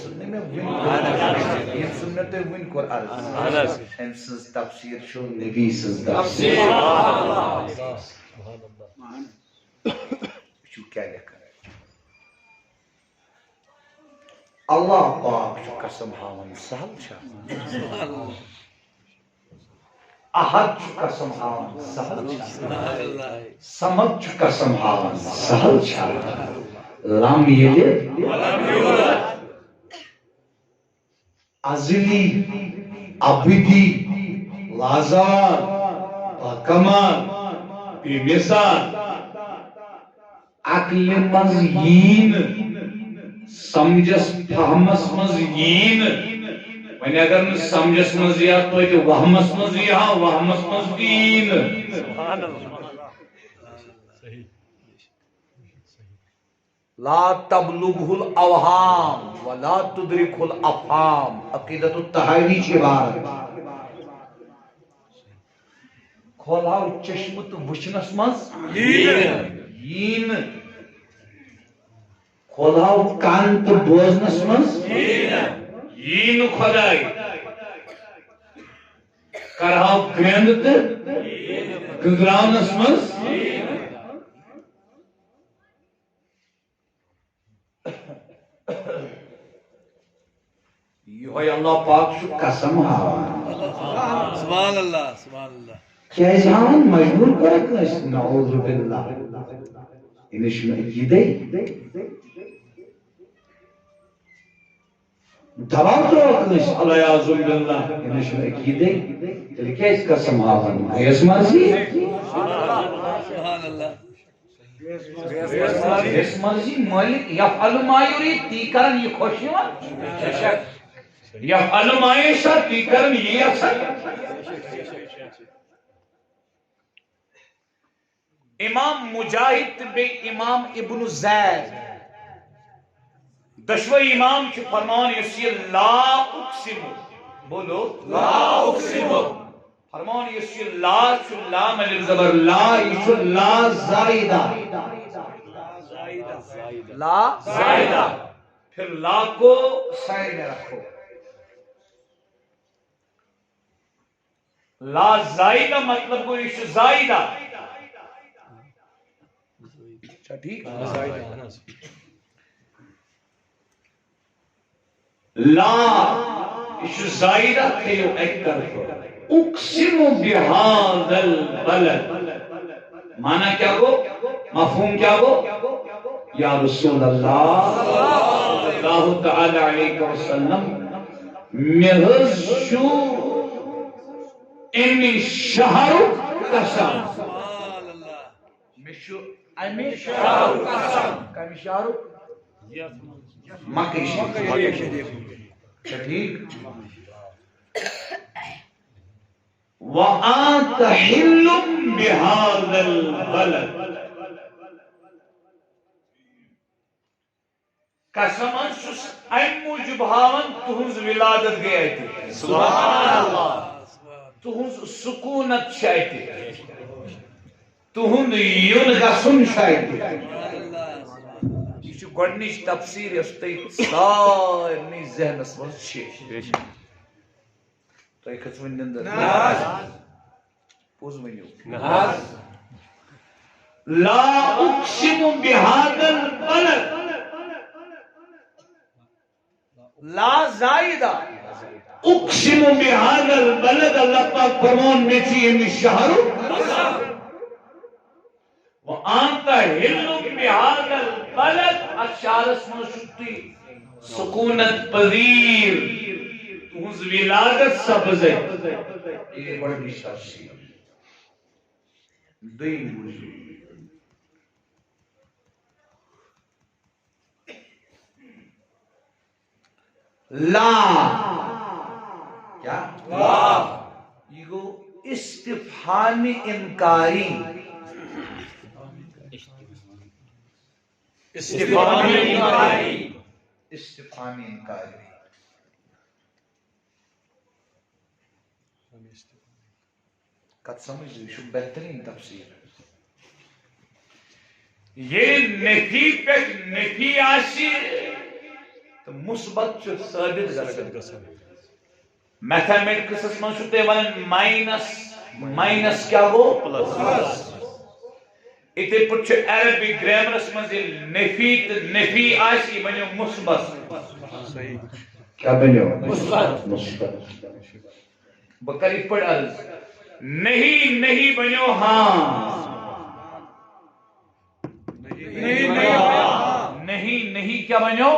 سنت ون کور عرض ام سز تفسیر شو نبی سز تفسیر شو کیا لکھا اللہ پاک شو قسم ہاون سہل چھا احد شو قسم ہاون سہل چھا سمد شو قسم ہاون سہل چھا لم یلد ولم یولد ازلی ابدی لازوال باکمال بی مثال عقل مز یین سمجھس فہمس مز یین ونی اگر ن سمجھس مز یا تو وہمس مز یا وہمس مز یین سبحان اللہ لا تبلغه الاوهام ولا تدركه الافهام عقیدۃ الطحاوی کی عبارت کھولاو چشم تو وچھنس مز یین کھولاو کان تو بوزنس مز یین خدائی کرہاو گرند تو گزراونس مز یہ اللہ پاک شو قسم ہاوان
سبحان اللہ سبحان اللہ
کیا اس ہاوان مجبور کرکن اس نعوذ باللہ انش میں عقیدے دباو تو اکنش علیہ باللہ انش میں عقیدے تلی کیا اس قسم ہاوان اس مرضی
سبحان اللہ
اس مرضی مالک یفعل ما یرید تی کرن یہ خوشی وان یفعل ما یشاء تی کرن یہ اثر امام مجاہد بے امام ابن زید دشوی امام چھ فرمان یسی لا اقسم بولو لا اقسم فرمان یسی لا چھ لا ملک زبر لا یچھ لا زائدہ لا زائدہ پھر لا کو سائر میں رکھو لا زائدہ مطلب کو یچھ زائدہ ٹھیک لا یچھ زائدہ تھیو ایک کرو اقسم بهذا البلد معنی کیا گو مفہوم کیا گو یا رسول اللہ صلی اللہ تعالی علیہ وسلم محض شو امی شہر قسم مشو امی شہر قسم کمی شہر مکہ شریف ٹھیک وَأَنْتَ حِلٌّ بِهَذَا الْبَلَدِ قسم چھس اَمہِ موٗجوٗب ہاوان تُہٕنٛز ولادت گٔے اَتہِ سبحان اللہ تُہٕنٛز سکوٗنت چھِ اَتہِ تُہُنٛد یُن گژھُن چھُ اَتہِ یہِ چھُ گۄڈنِچ تفسیٖر یۄس تۄہہِ سارنٕے ذہنس منٛز چھِ تۄہہِ کھٔژوٕ نِندٕر پوٚز ؤنِو لا اقسم بهذا البلد لا زائدہ اقسم بهذا البلد اللہ پاک فرمان میں چی یعنی شہر وانت حل بهذا البلد اشارس من شکتی سکونت پذیر تُہٕنٛز ولادت سپزے یہ بڑی تفسیر دویم موضوع لا کیا لا یہ گو استفہام انکاری استفہام انکاری کت سمجھ یہ بہترین تفسیر یہ نفی پہ نفی آسی تو مثبت ثابت گژھان میتھمیٹکس من مائنس مائنس کیا گو پلس اتھے پہ عربی گرامرس من نفی تو نفی آسی بنو مثبت کیا بنو مثبت بکر یہ پڑھ عرض نہیں نہیں بنو ہاں نہیں نہیں کیا بنو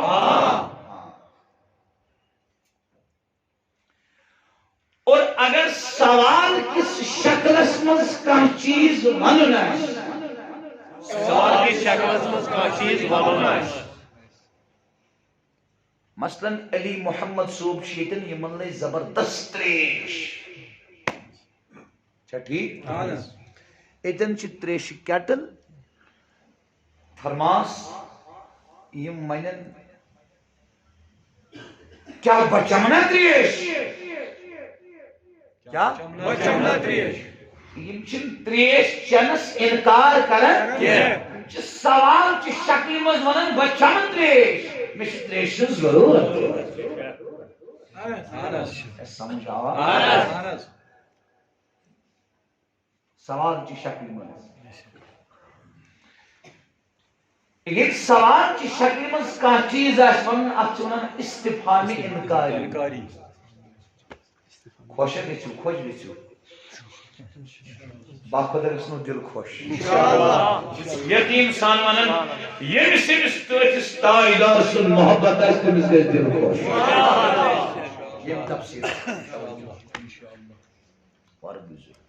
اور اگر سوال کس شکلس مز کان چیز ونن سوال کس شکلس مز کان چیز ونن مثلا علی محمد صوب شیطن یمن لے زبردست تریش اچھا ٹھیک اتن چھ تریش کیٹل تھرماس یم منن کیا بچمنا تریش کیا بچمنا تریش یم چھ تریش چنس انکار کرن سوال چھ شکل مز ونن بچمن تریش میں چھ تریش ضرورت سمجھ آوا سوال چی شکل من یہ سوال چی شکل من کا چیز آشمن اچھونا استفہامی انکاری خوش لیچو خوش لیچو باخدر اسنو دل خوش یقین انسان ونن یم سمس تیس تائیدار سن محبت ہے تمس گئے دل خوش یہ تفسیر اور بزرگ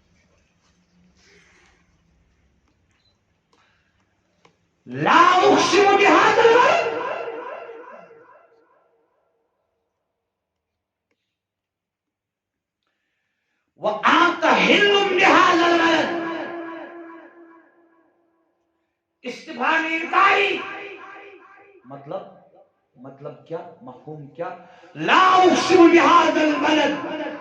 لا اقسم بهذا البلد وانت حل بهذا البلد استفہام انکاری مطلب کیا مفہوم کیا لا اقسم بهذا البلد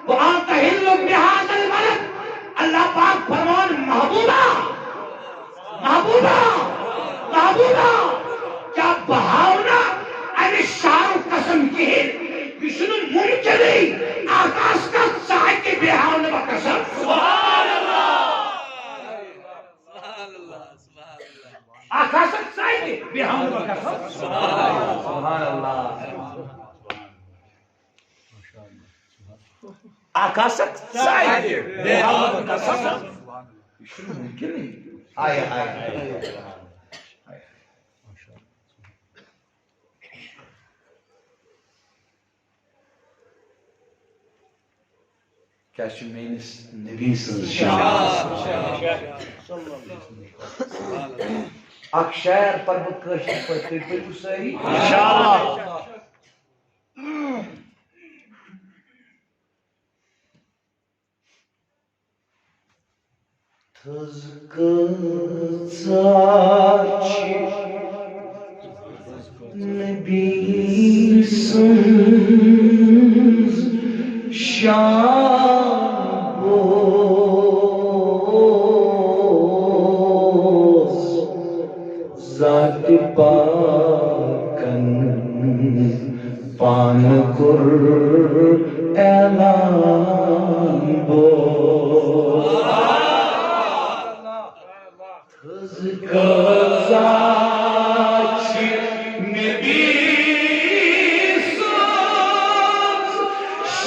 وانت حل بهذا البلد اللہ پاک فرمان محبوبہ کیا بہاونا ارے شاہ قسم کی ہے وشنو ممکن نہیں آکاش کا سائے کے بہاونا با قسم سبحان اللہ آکاش کا سائے کے بہاونا با قسم سبحان اللہ آکاش کا سائے کے بہاونا با قسم وشنو ممکن نہیں آیا کیا چھُ میٲنِس نبی سٕنٛز شان اکھ شعر پر بہٕ کٲشِر پٲٹھۍ تُہۍ پٔرِو سٲری انشاءاللہ Tız kısaçı Nebisiniz şaboz Zat-ı Pak'ın Pan-kur elan boz Tız kısaçı Nebisiniz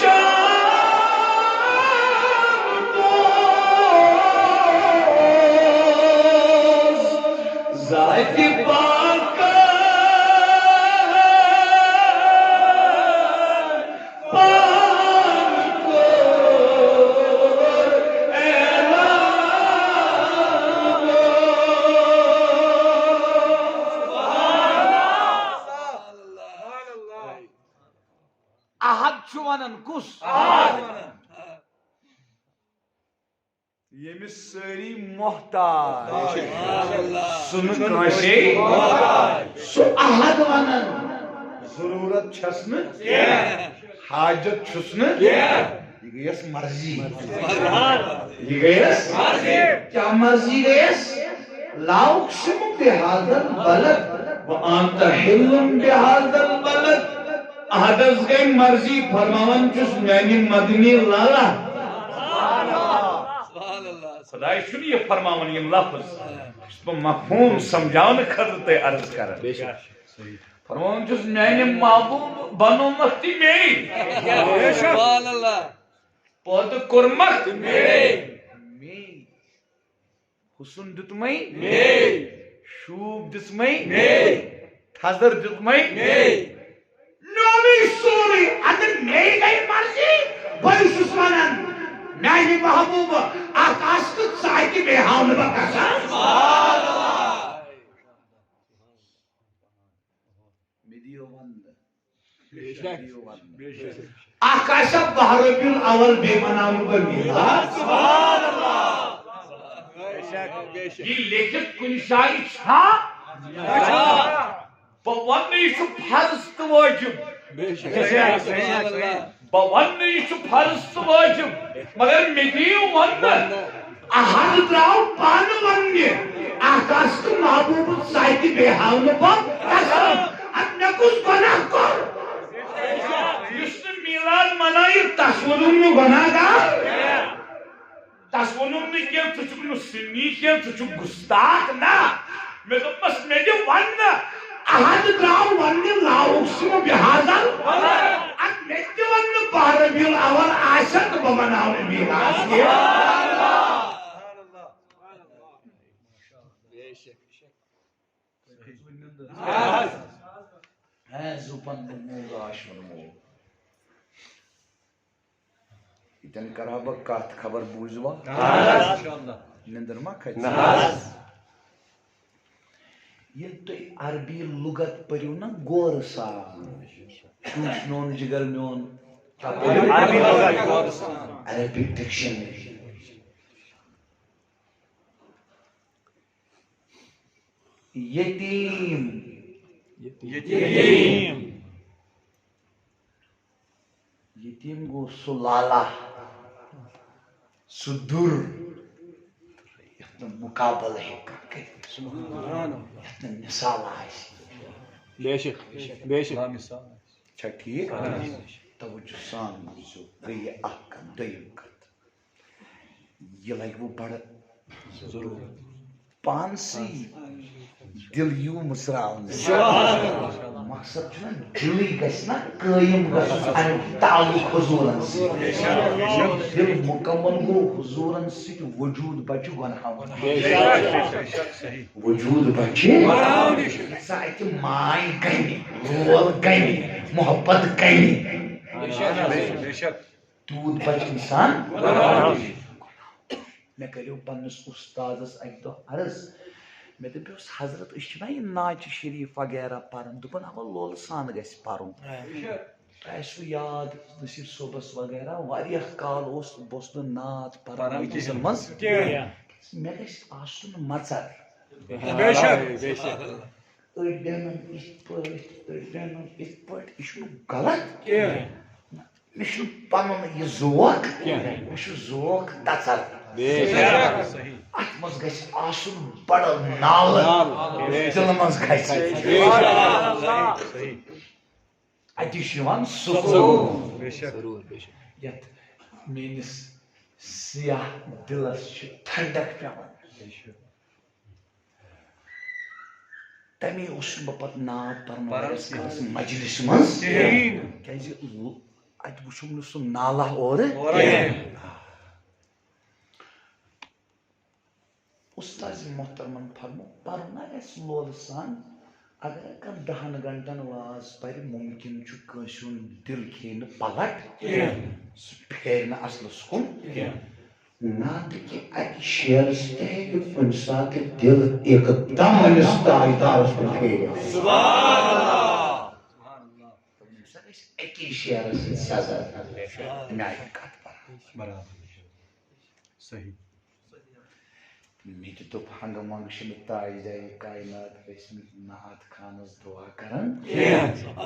şaboz Zat-ı Pak'ın Ahad çuvanın kus. Yemiş sari muhtaç. Sunu kaşey. Su ahad vanın. Zarurat çasını. Hacet çusunu. Yigayas marzi. Yigayas marzi. Kya marzi gayas? La uksimu bihadal balad. Wa anta hillum bihadal balad. Ahadaz gay marzi farmavan çus yani madini lala. خدای شنو یہ فرماون M لفظ اس کو مفہوم سمجھاؤن خاطر عرض کرن فرماون چھس میانہ محبوب بنومت تی می سبحان اللہ پود کرمت می حسن دتمئی می شوب دتمئی می تھزر دتمئی می نومی سوری ادن می گئی مرضی بھائی سسمانن میانہ محبوب آکاش کو سائے بے حال بکسا سبحان اللہ میڈیو وند آکاش بہر ربیع الاول بے منام کو ملا سبحان اللہ یہ لیکن کن شائی چھا بوان یہ فرض تو واجب بوان یہ فرض تو واجب مگر میڈیو وند احد دراو پان ونیہ آکاش کو محبوب سائے بے حال بکسا اب نکس گناہ کر یس میلاد منائی تسونم نو گناہ گار تسونم نو کیا تچک نو سنی کیا تچک گستاخ نا میں تو بس میڈیو وند احد دراو ونیہ لا اقسم بہذا اب میڈیو وند بہر ربیع الاول آشد بمناون میلاد کیا زوپن بموز آشون مو اتن کرابا کات خبر بوزوا نندر ما کھچ یہ تو عربی لغت پریو نا گور سا چوش نون جگر میون عربی لغت گور سا عربی ڈکشنری یتیم یتیم گو سلالا سدر مقابل ہے مثال آئیسی بے شک چھا ٹھیک توجہ سان بوزو گئی اک دیم کت یہ لگ وہ بڑا پانسی دل یوں مسراؤن مقصد چھنا دلی گسنا قائم گسنا تعلق حضورن سے دل مکمل گو حضورن سے وجود بچ گناہون وجود بچ سائت مائی گئی رول گئی محبت گئی دود بچ انسان میں کریو پنس استادس اک دو عرض میں دپیوس حضرت اس چھنا یہ ناچ شریف وغیرہ پرن دپن اما لول سان گژھِ پرن تۄہہِ آسوٕ یاد نصیب صوبس وغیرہ واریاہ کال اوس بہٕ اوسُس نہٕ نعت پران مجلسن منٛز مے گژھِ آسُن مَژر
بے شک
أڑۍ بیٚہنَن یِتھ پٲٹھۍ أڑۍ بیٚہنَن یِتھ پٲٹھۍ یہِ چھُنہٕ غلط مےٚ چھُنہٕ پَنُن یہِ ذوق مےٚ چھُ ذوق تَژر اَتھ منٛز گژھِ آسُن بَڑٕ نالہٕ دِلہٕ منٛز گژھِ اَتہِ چھُ یِوان سکوٗن یَتھ میٲنِس سِیاہ دِلس چھِ ٹھنڈک پیٚوان تَمے اوسُس بہٕ پَتہٕ ناو پَرناوان مجلِس منٛز کیازِ اَتہِ وٕچھُم نہٕ سُہ نالہ اورٕ اُستاذِ محترمن فرمو پَرُن گژھِ لولہٕ سان اگر کانٛہہ 10 گنٹن واز پَرِ مُمکِن چھُ کٲنٛسہِ ہُنٛد دِل کھیٚیہِ نہٕ پَلٹ سُہ پھیرِ نہٕ اَصلَس کُن نتہٕ کہِ اَکہِ شیرَس تہِ ہیٚکہِ کُنہِ ساتہٕ دِل اِقدام أمِس تاجدارَس کُن پھیرِتھ سُہ گژھِ اَکی شیرَس سۭتۍ سَزا اَمہِ آیہِ کَتھ پَران مےٚ تہِ دوٚپ ہنٛگہٕ منٛگہٕ چھِنہٕ تاجدارِ کاینات ٲسۍمٕتۍ نعت خانَس دُعا کران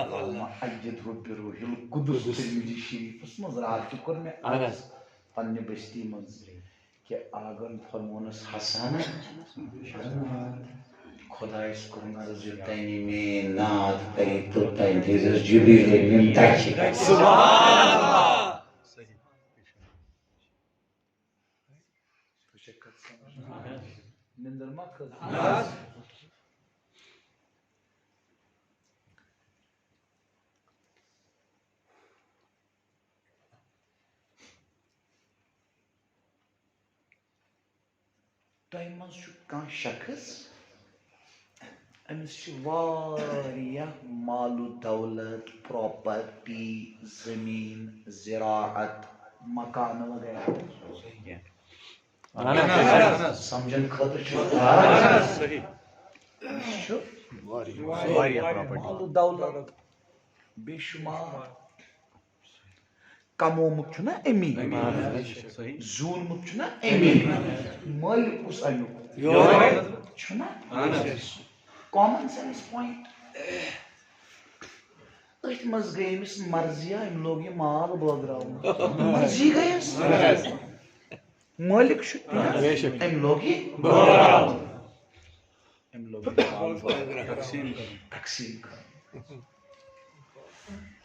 اللہُمَّ أیِّدہُ بِروحِ القُدُس تِرمذی شریٖفَس منٛز راتھ تہِ کوٚر مےٚ عرض پنٛنہِ بستی منٛز کہِ آنگن فرمونَس حسانہ خۄدایَس کوٚرُن عرض یوٚتانۍ یہِ میٛٲنۍ نعت کَرِ توٚتانۍ تھٲیزٮ۪س جِبریٖل أمیٖن دَچھِ نِندٕر ما کھٔژ تۄہہِ منٛز چھُ کانٛہہ شخص أمِس چھِ واریاہ مال و دولت پراپرٹی زٔمیٖن زِراعت مکانہٕ وغیرہ سمجھن خٲطرٕ چھُ مال و دولت بے شُمار کمومُت چھُنہ امی زوٗنمُت چھُنہ امی مٲلِک کُس امیُک چھُنہ کامن سینس پویِنٹ أتھۍ منٛز گٔے أمِس مرضیا أمۍ لوگ یہِ مال بٲگراوُن مرضی گٔیَس مٲلِک چھُ أمۍ لوگ یہِ بٲگراوُن أمۍ لوگ تقسیٖم کرُن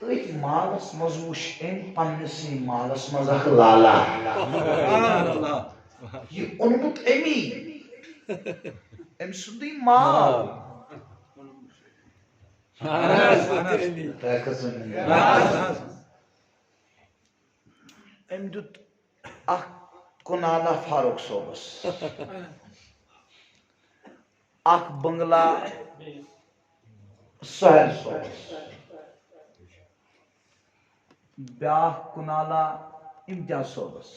أتھۍ مالس منٛز وٕچھ أمۍ پننِسٕے مالس منٛز اکھ لالا یہِ اوٚنمُت أمی أمۍ سُنٛدٕے مال أمۍ دیُت اکھ کُنالا فاروق صٲبس اکھ بنگلا سہیل صٲبس بیٛاکھ کُنالا امتیاز صٲبس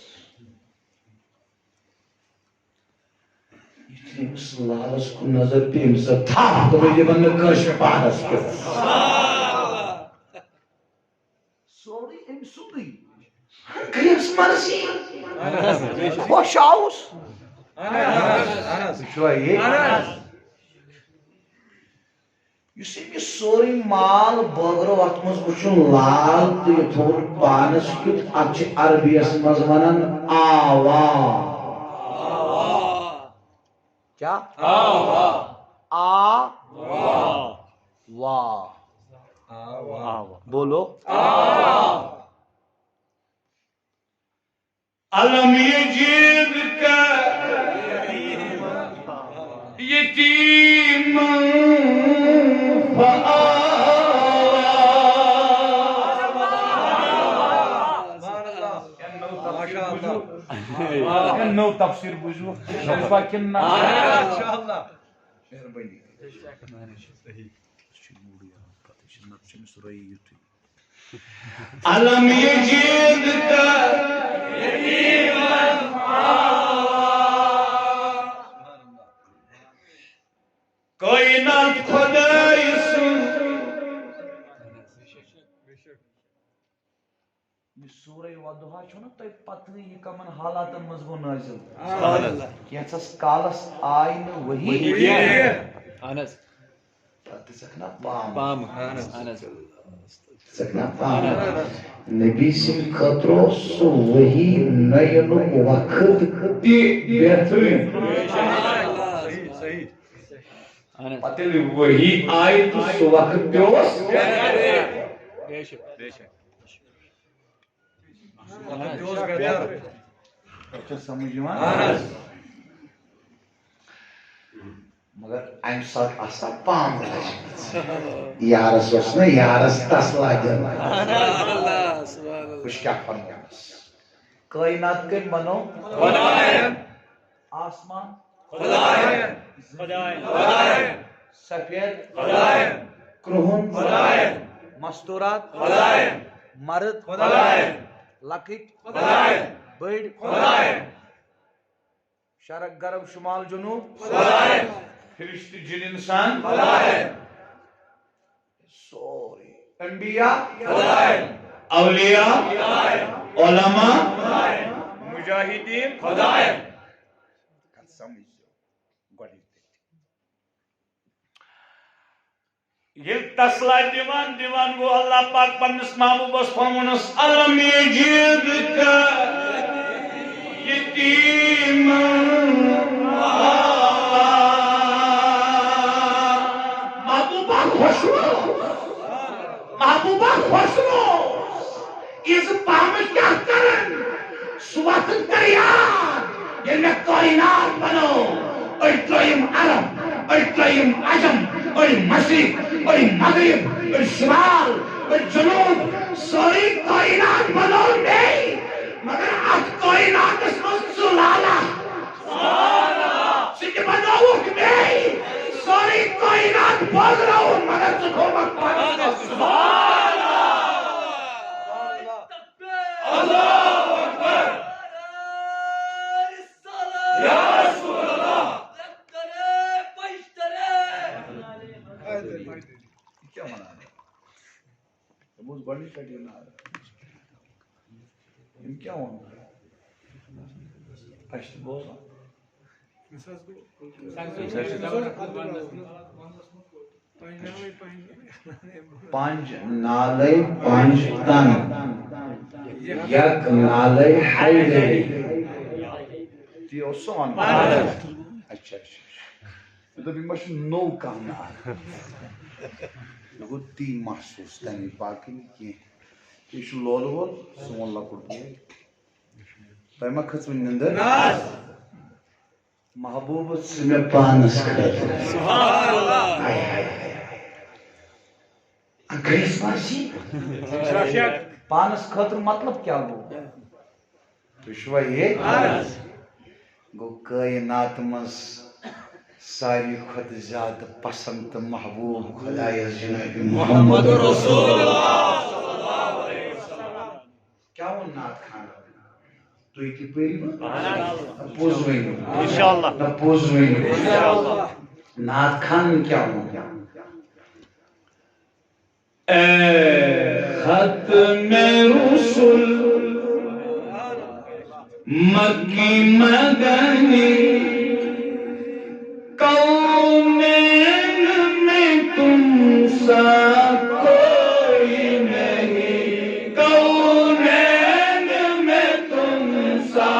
یُتھُے أمِس لالس کُن نظر پیٚیہِ أمِس تھپھ دوٚپُن یہِ بنہِ نہٕ کٲنٛسہِ پانس کیُتھ سورُے أمۍ سُنٛدٕے گٔیَس مرضی خۄش آوُس یُس أمۍ یہِ سورُے مال بٲگرو اتھ منٛز وٕچھُن لال تہٕ یہِ تھوٚوُن پانس کیُتھ اتھ چھِ عربِیس منٛز ونان آوا کیا آوا بولو علم یجید کا یتیم نو تفسیر بوٗزِو علم یجید کا کائنات خدائی سُنٛد یہ سورہ وضحا چھو نا تو پتہ یہ کمن حالاتن مز گو نازل کینسس کالس آئی نہ وہی
انس
سکنا پام
پام انس
سکنا پام نبی سن خطرو سو وہی نینو وقت تی بہترین
صحیح
پتہ وہی آئی تو سو وقت پیوس
بے شک
اچھا سمجھ یوان مگر ایم سات آسا پام یارس اس نے یارس تسلا دن کچھ کیا فرمانس کائنات کے منو آسمان سفید کرہن مستورات مرد لکٹ بڑ شرق غرب شمال جنوب فرشت جن انسان سوری انبیاء اولیاء علماء مجاہدین یہ تسلا دیوان گو اللہ پاک پنس محبوبس فرمونس علم یجید کا یتیم محبوبہ خوشنو اس پامش کیا کرن سوات کریاد یہ میں کائنات بنو اور تریم عرب اور تریم عجم اور مشرق اور مغرب اور شمال اور جنوب سوری کائنات بنو نہیں مگر ات کائنات اس منصور لالا سکھ بناوک نہیں سوری کائنات بول رہا ہوں مگر سکھو مکہ سبحان اللہ اکبر یا رسول اللہ کیا منا رہے ہیں بڑی کٹی نہ کیا ہونا اشت بولا پانچ نالے پانچ تن یک نالے حیلے تی اوسان اچھا تو بھی مش نو کام نہ لگو تی محسوس تنی باقی نہیں کیے یہ شو لول وول سون لکڑ بول تیمہ کھچوین نندر محبوب سمیں پانس کھر
سبحان اللہ
انگریز ماشی پانس خطر مطلب کیا ہو تو شوہ یہ گو کائنات مز ساری خود زیادہ پسند محبوب خدای جناب محمد رسول اللہ کیا وہ نات کھانا تو ایک ہی پیری پوزویں انشاءاللہ نہ پوزویں نات کھان کیا ہوں اے ختم رسول مکی مدنی کونین میں تم سا کوئی نہیں کونین میں تم سا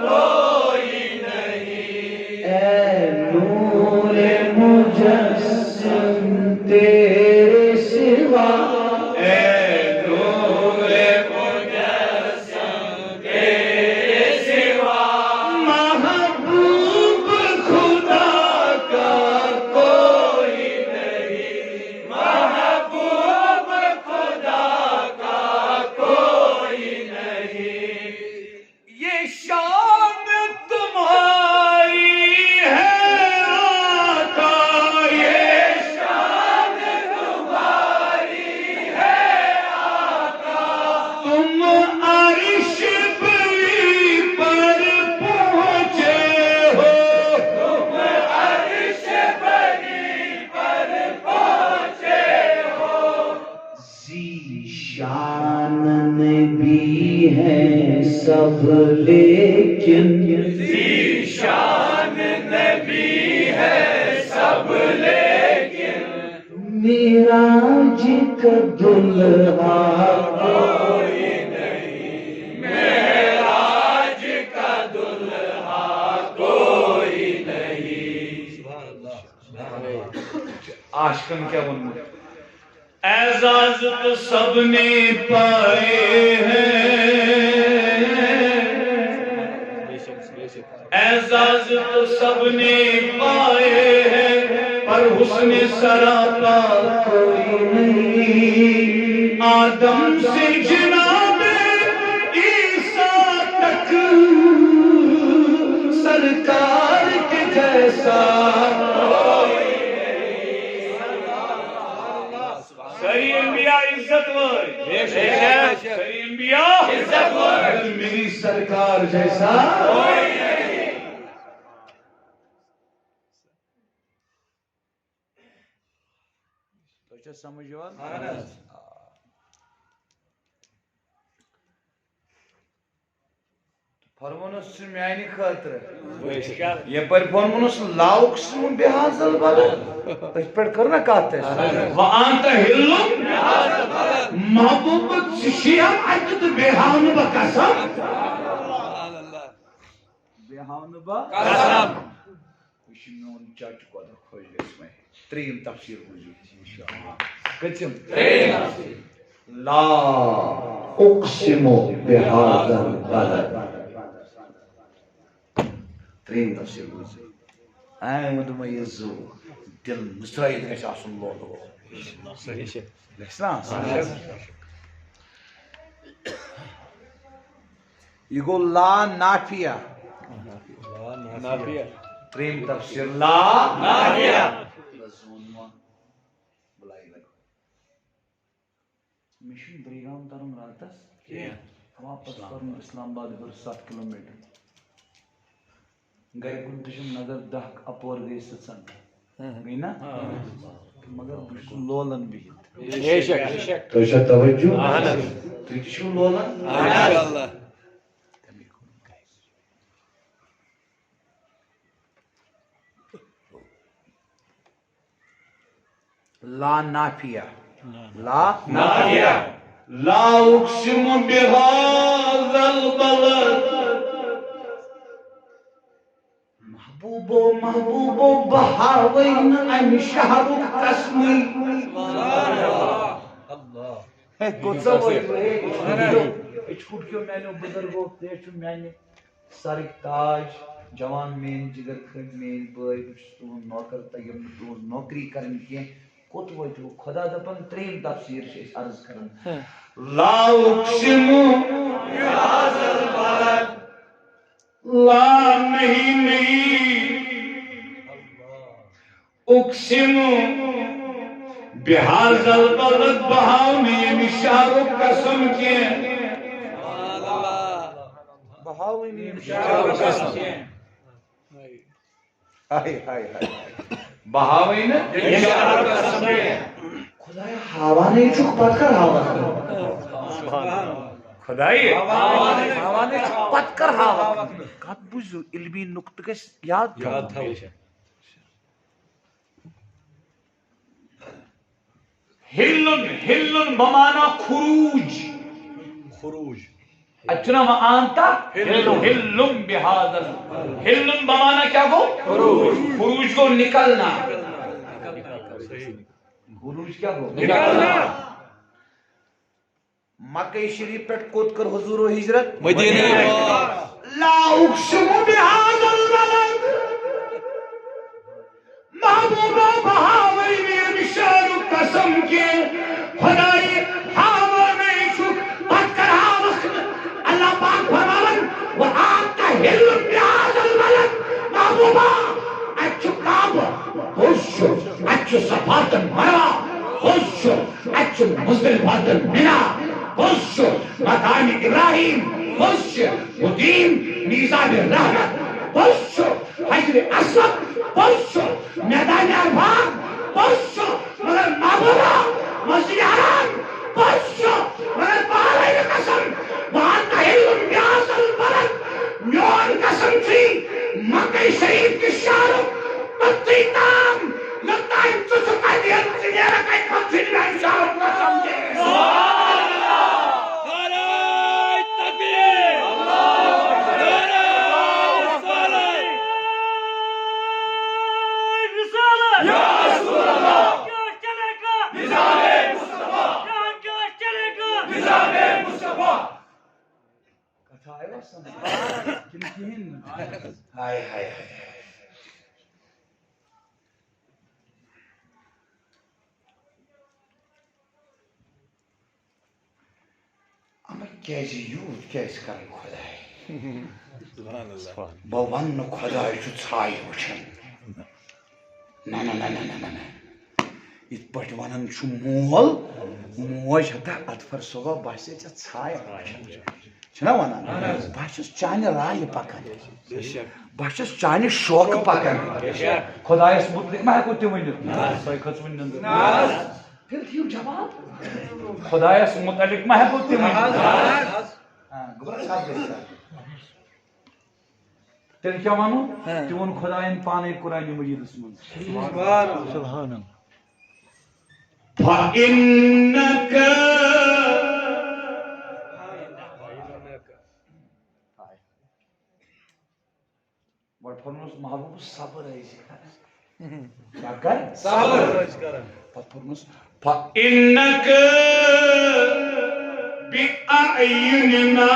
کوئی نہیں اے نور مجسم تیرے سوا اے نور مجسم تیرے سوا محبوب خدا کا کوئی نہیں محبوب خدا کا کوئی نہیں یہ شان تمہاری ہے آقا یہ شان تمہاری ہے آقا تم عرش بری پر پہنچے ہو تم عرش بری پر پہنچے ہو ذی شان نبی سب لیکن
شان نبی ہے سب لیکن
معراج کا دلہا
کوئی نہیں، معراج کا دلہا کوئی نہیں۔
عاشقن کیا بننا
اعزاز تو سب نے پائے ہیں، اعزاز تو سب نے پائے ہیں، پر حسن سراپا کوئی نہیں۔ آدم سے جناب عیسیٰ تک سرکار کے جیسا سری انبیاء عزت ور، سری انبیاء عزت ور،
میری سرکار جیسا تو کیا سمجھو فرمونس میانی خاطر یہ پر فرمونس لاؤقسم بهذا البلد اس پر کرنا کہتے ہیں
وانت ہلو محبوبت شیعہ عجد بیہان بقسم
بیہان با قسم وشنون چاچ کو در خوش اس میں تریم تفسیر ہوئی انشاءاللہ کچم تریم تفسیر لا اقسم بهذا البلد تریم تفسیر ہوئی آمد میزو دل مسترائید گیش آسن لولو اسلام یہ گو لا نافیہ تریم تفسیر لا
نافیہ
بلائی لگو مشن بریگام تارم راتس واپس کرن اسلام آباد پر 7 کلومیٹر گھر کن تشم نظر دہک اپور گئی ستسن گئی نا مگر بشکو لولن بھی تو ایسا توجہ تو ایسا لولن
انشاءاللہ
لا نافیہ لا
نافیہ لا اقسم بهذا البلد
محبوبو بہاوین ام شہر قسمی کوچا ہوئی چھوٹ کیوں میں نے بزرگوں دیشو میں نے سارک تاج جوان مین جگر کھنڈ مین بائی بچتون نوکر تیم تون نوکری کرن کیا کت وجو خدا دپن تریم تفسیر سے عرض کرن
لا اقسم بهذا البلد لا نہیں اقسم بهذا البلد بہاؤنی یعنی شہر قسم کے
بہاوین
شہر قسم کے
ہائے ہائے ہائے
بہاوین شہر قسم کے
خدای ہوا نہیں چک پت کر ہوا
خدای
ہوا نہیں چک پت کر ہوا کت بوزو علمی نقطہ گس یاد تھا
ہلن ہلن بمانا خروج
خروج
اچنا وانتا ہلن بہادر ہلن بمانا کیا گو خروج خروج کو نکلنا
خروج کیا ہو
نکلنا
مکہ شریف پہ کوت کر حضور و ہجرت
مدینہ
لا اقسم بهذا البلد محبوبہ بہاوی بشار قسم کے خدای ہوا نہیں چک پت کر وقت اللہ پاک فرماون وآنت ہل بهذا البلد محبوبہ اچھو کعبہ خوش اچھو صفات مروا خوش اچھو مزدلفات منہ خوش مقام ابراہیم خوش مدین میزان رحمت خوش حجر اسود خوش میدان عرفات خوش مگر محبوبہ مسجد حرام خوش مگر پہاڑی قسم وہاں تحل بیاس شریف کی شعر متی تام لطائم تو سکا دیا سنیرہ کا کم سنیرہ شعر کو سمجھے سبحان اللہ نعرہ تکبیر نعرہ رسالت یا رسول اللہ کیا چلے گا نظام مصطفیٰ کیا چلے گا نظام مصطفیٰ کتھا ہے واسطہ کن ہائے ہائے اما کیازِ یوت کیازِ کرن خداے بہ ون خداے چھُ ژھایہِ وٕچھان نہ نہ نہ نہ نہ نہ یِتھ پٲٹھۍ ونان چھُ مول موج ہتا اطفر صٲبا بہٕ ہسا ژےٚ ژھایہِ وٕچھان چھُنا ونان بہٕ چھُس چانہِ رایہِ پکان بہٕ چھُس چانہِ شوقہٕ پکان خدایس متعلق ما ہیٚکو تہِ ؤنِتھ تۄہہِ کھٔژ وٕنۍ نندٕر تیٚلہِ دِیِو جواب خدایس متعلق ما ہیٚکو تہِ ؤنِتھ تیٚلہِ کیٛاہ ونو تہِ ووٚن خداین پانے قرآنِ مجیدس منٛز سبحان اللہ فَإِنَّكَ گۄڈٕ فرموس محبوب صبر ٲسۍ کران کیٛاہ کر صبر ٲسۍ کران پتہٕ فرموس فَإِنَّكَ بِأَعْيُنِنَا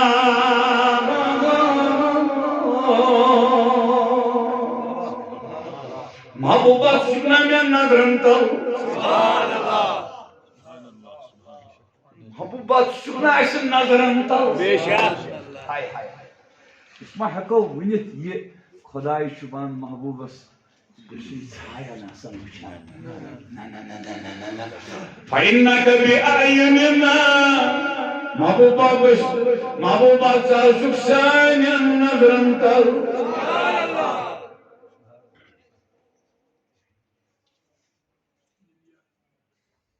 محبوبہ سکنا میں نظرن تل سبحان اللہ محبوبہ سکنا ایسے نظرن تل بے شک ہائے ہائے اس میں ہیکو ونِتھ یہ خدای شبان محبوبس بشی ژھایَن آسان وٕچھان نہ نہ نہ نہ نہ نہ فَإِنَّكَ بِأَعْيُنِنَا محبوبہ ژٕ آسُکھ سانٮ۪ن نظرن تل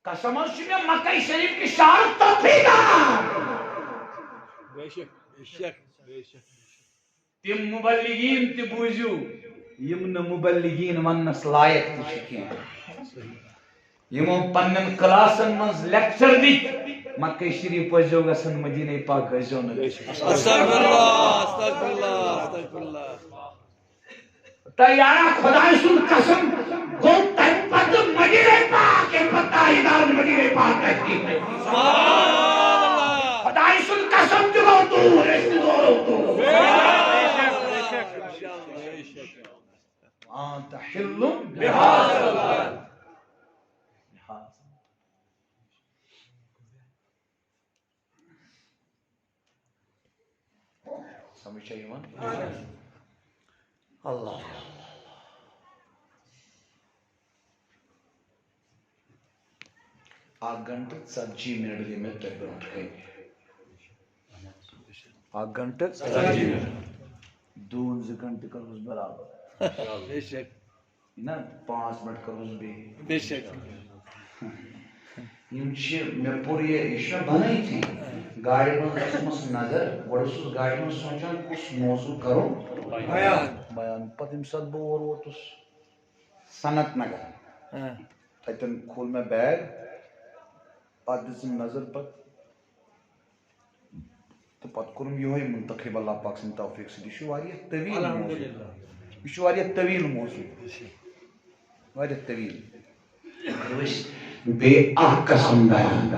قسم سے میں مکہ شریف کی شعر توفیدار بے شک تم مبلغین تی بوزیو یم نہ مبلغین ونس لائق تھی کینٛہہ یمو پنن کلاسن منز لیکچر دِتھ مکہ شریف ٲسۍزیو گژھان مدینہ پاک ٲسۍزیو نہٕ گژھان استغفر اللہ استغفر اللہ استغفر اللہ تیارا خدای سن قسم گو تم پتہ مدینہ پاک کے پتہ مدینہ پاک کہتی ہے سبحان اللہ خدای سن قسم جو تو رسول تو انت حل بهذا الارض سمجھ آئی اللہ اکھ گھنٹہ 40 منٹ دی میں تۄہہِ برونٛٹھ کَنہِ اکھ گھنٹہ 40 منٹ 2 گھنٹہ کروس برابر بے شک نا 5 منٹ کروس بیٚیہِ بے شک یم چھِ مےٚ پوٚر یہِ چھُ مےٚ بنٲیتھٕے گاڑِ منٛز ٲسمٕژ نظر گۄڈٕ اوسُس گاڑِ منٛز سونٛچان کُس موضوع کرو بیان پتہٕ ییٚمہِ ساتہٕ بہٕ اور ووتُس سنت نگر تتٮ۪ن کھوٗل مےٚ بیگ پتہٕ دِژٕم نظر پتہٕ تہٕ پتہٕ کوٚرُم یِہوے منتخب اللہ پاک سٕنٛدِ توفیٖق سۭتۍ یہِ چھُ واریاہ طویٖل موضوع یہ چھُ واریاہ طویٖل موضوع واریاہ طویٖل بیٚیہِ اکھ قسم بیان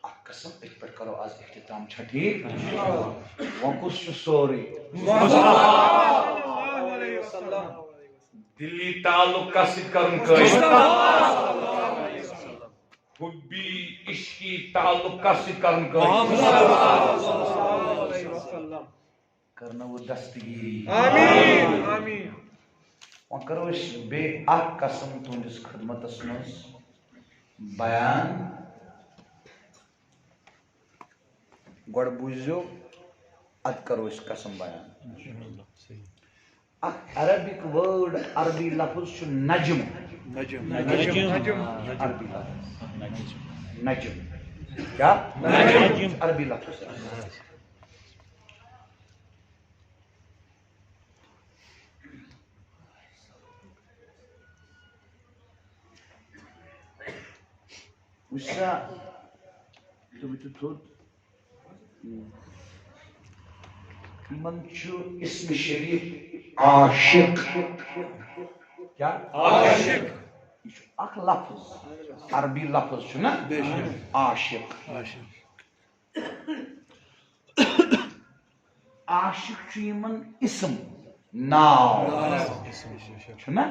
اکھ قسم یِتھ پٲٹھۍ کرو آز اختتام چھا ٹھیٖک وۄنۍ کُس چھُ سورُے دلی تعلقس سۭتۍ کرُن قٲیِم حُبی عشقی تعلقس سۭتۍ کرُن قٲیِم کرناوو دستگیری آمین آمین وۄنۍ کرو أسۍ بیٚیہِ اکھ قسم تُہنٛدِس خدمتس منٛز بیان گۄڈٕ بوٗزِو ادٕ کرو أسۍ قسم بیان اکھ عربک وٲرڈ عربی لفظ چھُ نجم عربی لفظ نجم کیا عربی لفظ وسا تم تھوت من چھو اسم شریف عاشق کیا عاشق یہ اخ لفظ عربی لفظ چھو نا عاشق عاشق چھو یمن اسم ناو چھو نا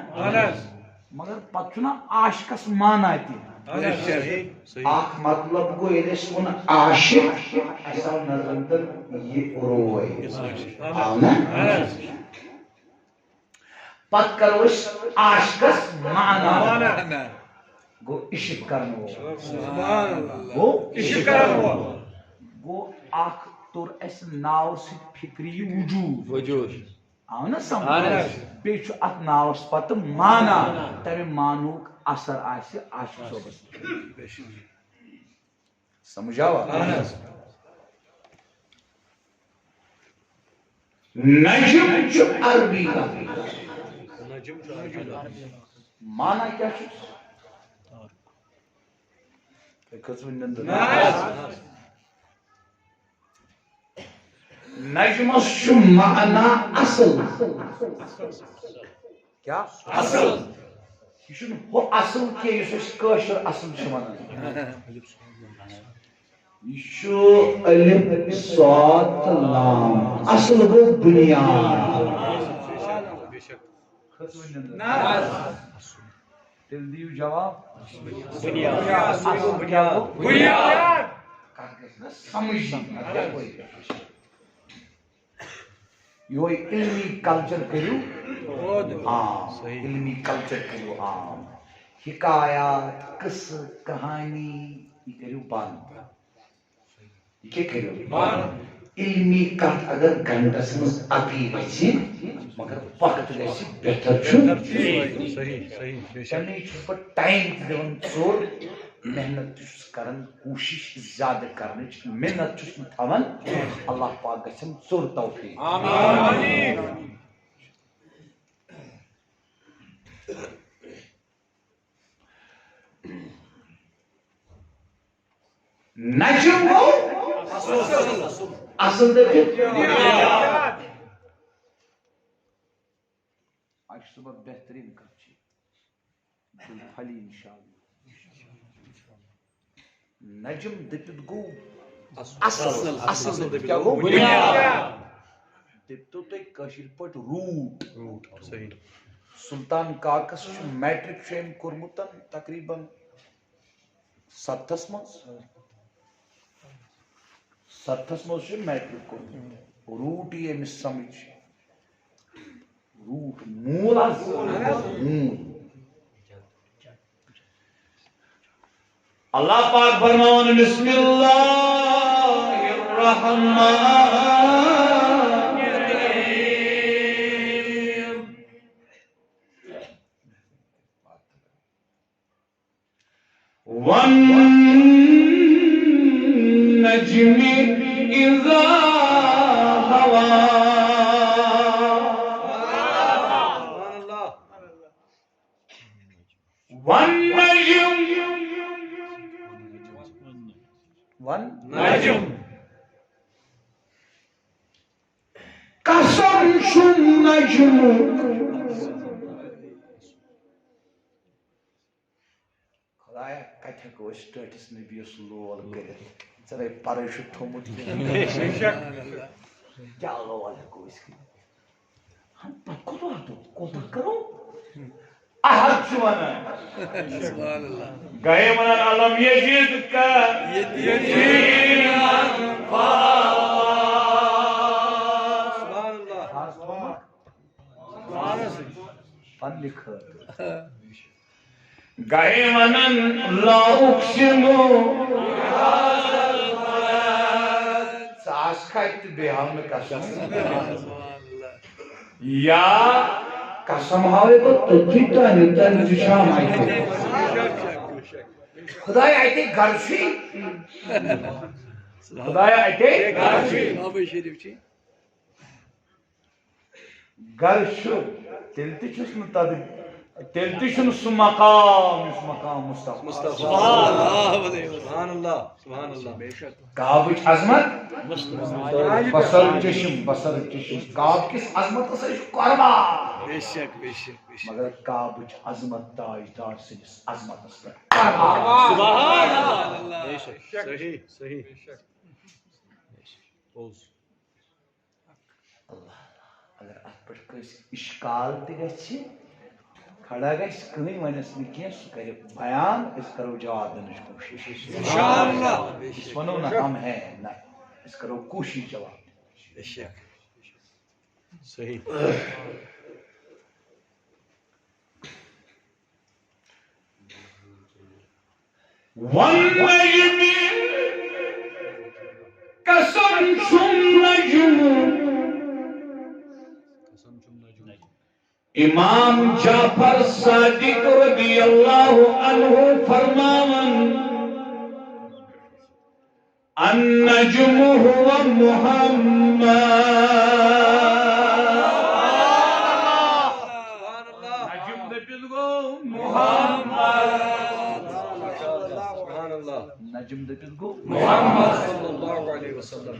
مگر پتہ چھو نا عاشقس مانا تہ اخ مطلب گو یل اس ون عاشق اسا نظر اندر یہ روئے آو نا پت کرو اس عاشقس مانا گو عشق کرنو گو عشق کرنو گو اخ تور اس ناو سی فکری وجود آو نا سمجھ بیچ ات ناوس پتہ مانا تمہ مانوک اثر آسہ عاشق صوبس سمجھاوا نجم چھ عربی مانا کیا چھ نجمس چھ معنی اصل کیا اصل یہ ہو اصل کی قشر اصل ونان یہ الف صاد لام اصل گو بنیاد تیل دیو جواب بنیاد سمجھ یہ علمی کلچر کرو عام علمی کلچر کرو عام حکایات قصہ کہانی یہ کرو بند یہ کیا کرو علمی کت اگر گھنٹس مز اکی وچی مگر وقت گژھِ بہتر تمے ٹائم دِوان ژوٚر محنت چھُس کران کوشش زیادہ کرنٕچ محنت چھُس نہٕ تھاوان اللہ پاک گژھٮ۪م ژوٚر توفیق آمین نجم گو اصل آج صبح بہترین کچھ پھلی انشاءاللہ نجم دپت گو اصل کیا گو دپتو تھی کشیر پٹ روٹ سلطان کاکس میٹرک کورمت تقریباً 7 مز میٹرک کورمت روٹ یہ امس سمجھ روٹ مول اللہ پاک فرمان بسم اللہ الرحمن الرحیم والنجم اذا هوى والنجم قسم شن نجم خدایا کتھ ہیکو أسۍ ٹٲٹھِس نبیس لول کٔرِتھ ژےٚ پرے چھُ تھوٚمُت کیٛاہ لول ہیکو أسۍ کٔرِتھ پتہٕ کوتاہ کرو احد چھُ ونان گٔے ونان علم یزید کا پننہِ خٲطرٕ گٔے ونان لا اقسم ژٕ آسکھا تہِ بیٚیہِ ہاو نہٕ قسم یا قسم ہاوے بہٕ توٚتھُے تانۍ شام آیہِ خدایا اتے گھر چھُے خدایا اتے گھر چھُے گھر چھُ تیٚلہِ تہِ چھُس نہٕ تتھ تیل تشن سو مقام اس مقام مصطفیٰ
سبحان اللہ سبحان اللہ بے شک
کعبٕچ عظمت بصر چشم کعب کس عظمت سے قربان
بے شک بے شک بے شک
مگر کعبٕچ عظمت تاجدار سٕنٛدِس عظمتس پٮ۪ٹھ
سبحان اللہ بے شک صحیح صحیح
اللہ اگر اتھ پٮ۪ٹھ کٲنٛسہِ اشکال تہِ گژھِ کھڑا گژھِ کٕہٕنۍ ونٮ۪س نہٕ کینٛہہ سُہ کرِ بیان أسۍ کرو جواب دِنٕچ کوٗشش
انشاءاللہ
أسۍ ونو نہٕ ہم ہیں نہ أسۍ کرو کوٗشش جواب دِنٕچ
بے شک صحیح
والنجم قسم چھُم نجم امام جعفر صادق رضی اللہ عنہ فرماون النجم هو محمد نجم دپت گو محمد
سبحان اللہ
نجم دپت گو
محمد صلی اللہ علیہ وسلم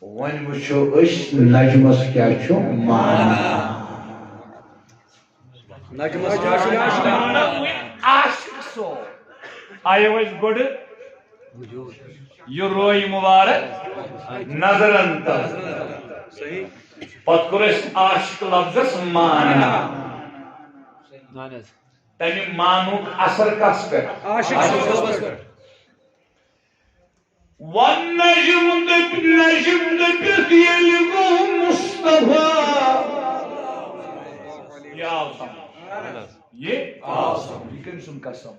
ون وچھو أسۍ نجمس کیا چھُ معنی
نجمس کیا چھُ معنی
عاشق سو آیو أسۍ گۄڈٕ یہِ روے مبارک نظر انداز
صحیح
پتہٕ کوٚر اَسہِ عاشق لفظس معنی تمہِ معنُک اثر کس پٮ۪ٹھ
عاشق
والنجم دپت ییٚلہِ گوٚو مصطفیٰ یہ آو سمجھ یہ کٔمۍ سُنٛد قسم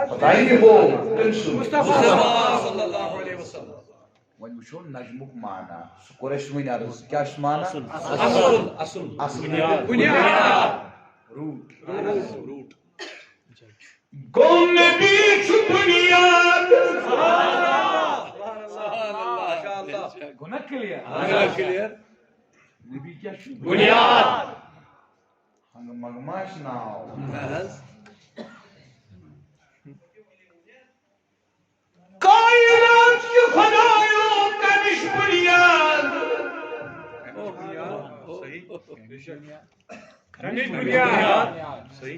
خدائی ہو کٔمۍ سُنٛد
صلی اللہ علیہ وسلم
وۄنۍ وٕچھو نجمُک معنی سُہ کوٚر اَسہِ وۄنۍ عرض کیٛاہ چھُ معنی
اصل
اصل
بنیاد
روٗٹ
روٹ
گوٚو نبی چھُ بنیاد گوٚو نا کلیئر نبی کیٛاہ چھُ
بنیاد
ہنگہٕ منگہٕ ما آسہِ ناو کائنات کی خدایوں کمِچ بنیاد
صحیح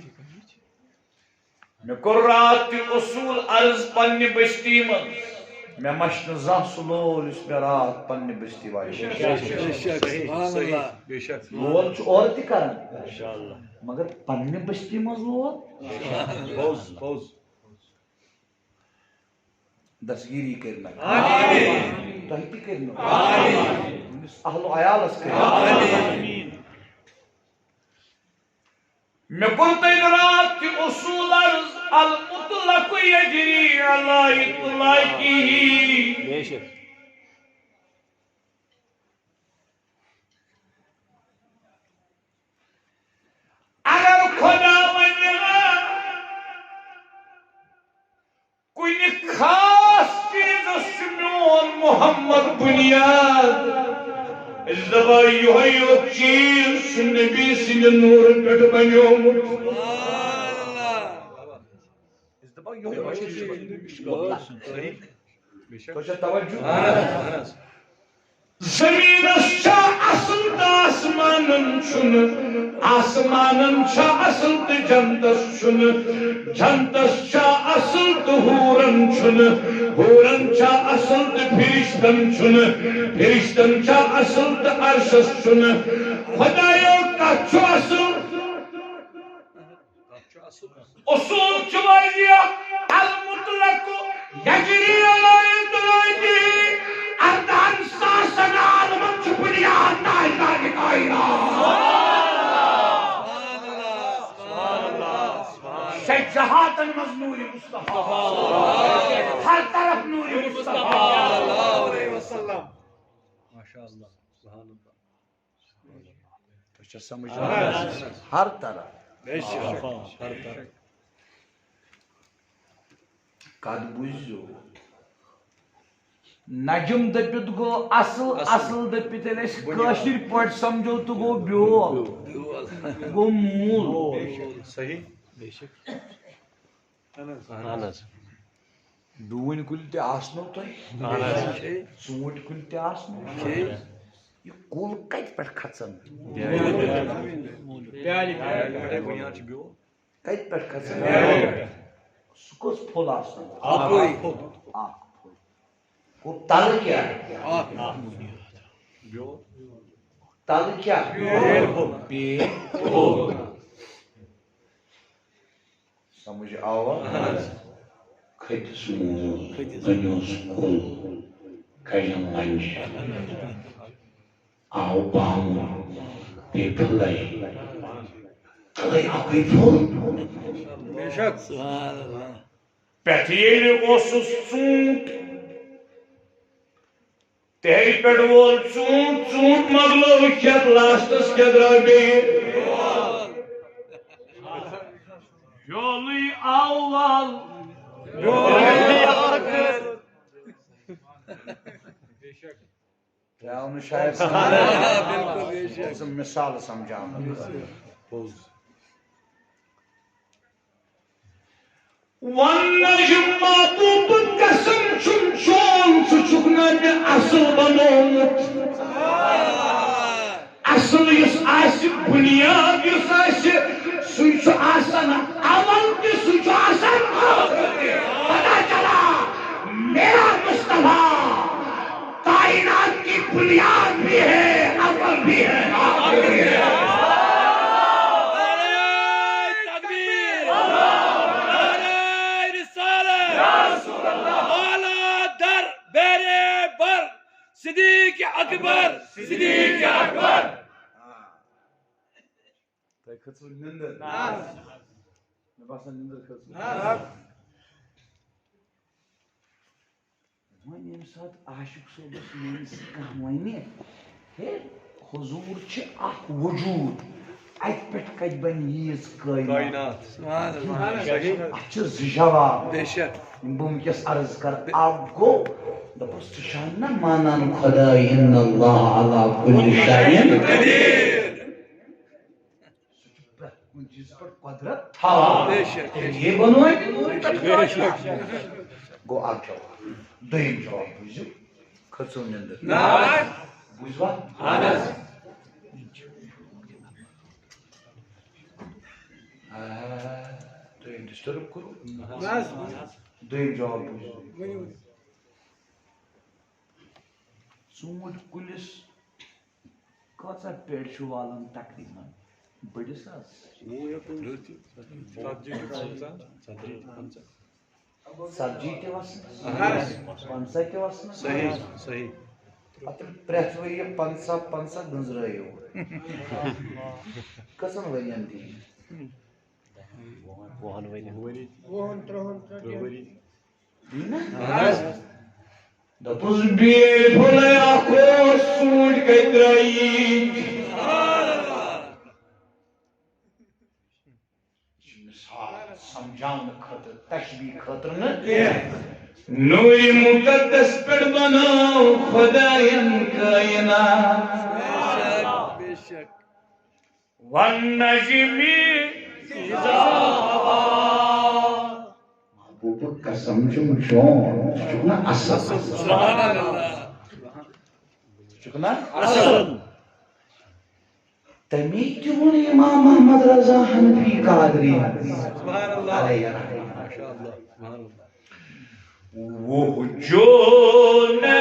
مےٚ کوٚر راتھ تہِ اصوٗل عرض پننہِ بستی منٛز مےٚ مچھ نہٕ زانٛہہ سُہ لول یُس مےٚ راتھ پننہِ بستی
صحیح بے شک
لول چھُ اورٕ تہِ کران مگر پننہِ بستی منٛز لول
پوٚز
دستگیری کرنا تۄہہِ تہِ کٔرنو پننِس اہلو عیالس کٔرِو مےٚ کوٚر تۄہہِ راتھ تہِ اصوٗل عرض المطلق یجری علی اطلاقِہ
بے شک
اگر خدا ونہِ کُنہِ خاص چیٖزس چھُ میون محمد بنیاد أسۍ دپان یِہوے یوت چیٖز چھُ نبی سٕنٛدِ نوٗرٕ پٮ۪ٹھ بنیومُت تۄہہِ چھا توجہ زمیٖنس چھا اصل تہٕ آسمانن چھُنہٕ آسمانن چھا اصل تہٕ جنتس چھُنہٕ جنتس چھا اصل تہٕ ہوٗرن چھُنہٕ ہوٗرن چھا اصل تہٕ فرشتن چھُنہٕ فرشتن چھا اصل تہٕ عرشس چھُنہٕ خۄدایا کتھ چھُ اصل اصول چھُ واریاہ المطلق یجری علی اطلاقِہ اردہن ساسن عالمن چھُ بنیاد تاجدارِ کائنات شیٚے جہاتن منٛز نوٗرِ مصطفیٰ ہر طرف نوٗرِ مصطفیٰ
ماشاء اللہ سبحان اللہ
تۄہہِ چھا سمجھ ہر طرف
بے شک ہر طرف
کتھ بوٗزِو
نجم دپت گو اصل اصل دپت کاشر پٹ سمجھو تو گو بیول گو مول
صحیح بے شک اہن حظ
ڈون کل تہ آسنو تہ ژوٗنٛٹھۍ کُلۍ تہِ آسنو یہ کُل کتہِ پٮ۪ٹھ کھژان
بنیاد چھ بیول
کتہِ پٮ۪ٹھ کھژان سُہ کُس پھُل آسان
اکھ
گوٚو تلہٕ کیٛاہ
بیول
تلہٕ کیٛاہ بیل سمجھ آوا
کھٔتِس مول أنِوس کُل کَجَن لنٛجہِ آو بامبر بیٚیہِ پھٕلَے تھٲے اَکُے پھوٚل
بے شک
پٮ۪ٹھٕ ییٚلہِ اوسُس ژوٗنٛٹھ تہرِ پٮ۪ٹھ وول ژوٗنٛٹھ مۄکلوو کھٮ۪تھ لاسٹَس کیٛاہ درٛاو بیٚیہِ بیولٕے آو وال
درٛاو نہٕ شاید سمجھ مثال سمجھاونہٕ
والنجماتو قسم چھُم چون ژٕ چھُکھ نہٕ مےٚ اصل بنومُت اصل یُس آسہِ بُنیاد یُس آسہِ سُے چھُ آسان عمل تہِ سُے چھُ آسان پتہ چلا میرا مصطفیٰ کائنات کی بنیاد بھی ہے عمل بھی ہے
صدیق اکبر صدیق اکبر
تۄہہِ کھٔژوٕ نِندٕر مےٚ باسان نِندٕر کھٔژوٕ وۄنۍ ییٚمہِ ساتہٕ عاشق صٲبس میٛٲنِس کانٛہہ وَنہِ ہے حضوٗر چھِ اکھ وجوٗد اَتہِ پٮ۪ٹھ کَتہِ بنہِ ییٖژ کٲینات اَتھ چھِ زٕ جواب
بے شک
بہٕ وٕنکٮ۪س عرض کر اکھ گوٚو دپُس ژٕ چھا نہ مانان خۄداے اِنَّ اللّٰهَ عَلَىٰ كُلِّ شَيْءٍ قدیٖر سُہ چھُ پرٛٮ۪تھ کُنہِ چیٖزس پٮ۪ٹھ قۄدرت تھاوان یہِ بنوے گوٚو اکھ جواب دوٚیِم جواب بوٗزِو کھٔژٕو نِندٕر بوٗزوا تُہۍ ڈِسٹٔرٕب کوٚروٕ دوٚیِم جواب بوٗزِو ژوٗنٛٹھۍ کُلِس کۭژاہ پیڑِ چھُ والان تقریٖباً بٔڑِس حظ ژتجی تہِ وسنس 50 تہِ وسنس
صحیح
پتہٕ پرٛٮ۪تھ ؤرۍ 50 گٔنٛزرٲیِو کٔژن ؤرین دِی
دپُس بیٚیہِ پھٕلَے اکھ اوس ژوٗنٛٹھۍ کَتہِ درٛایی مثال سمجھاونہٕ خٲطرٕ تشبیٖح خٲطرٕ نہٕ نوٗرِ مُقدس پٮ۪ٹھ بنٲو خۄداین کٲینات والنجم اذا ہوا محبوبُک قسم چھُم چون ژٕ چھُکھ نا اصل
چھُکھ نا
تمی تہِ ووٚن امام محمد رضا حنفی قادری علیہ وہ جو نہ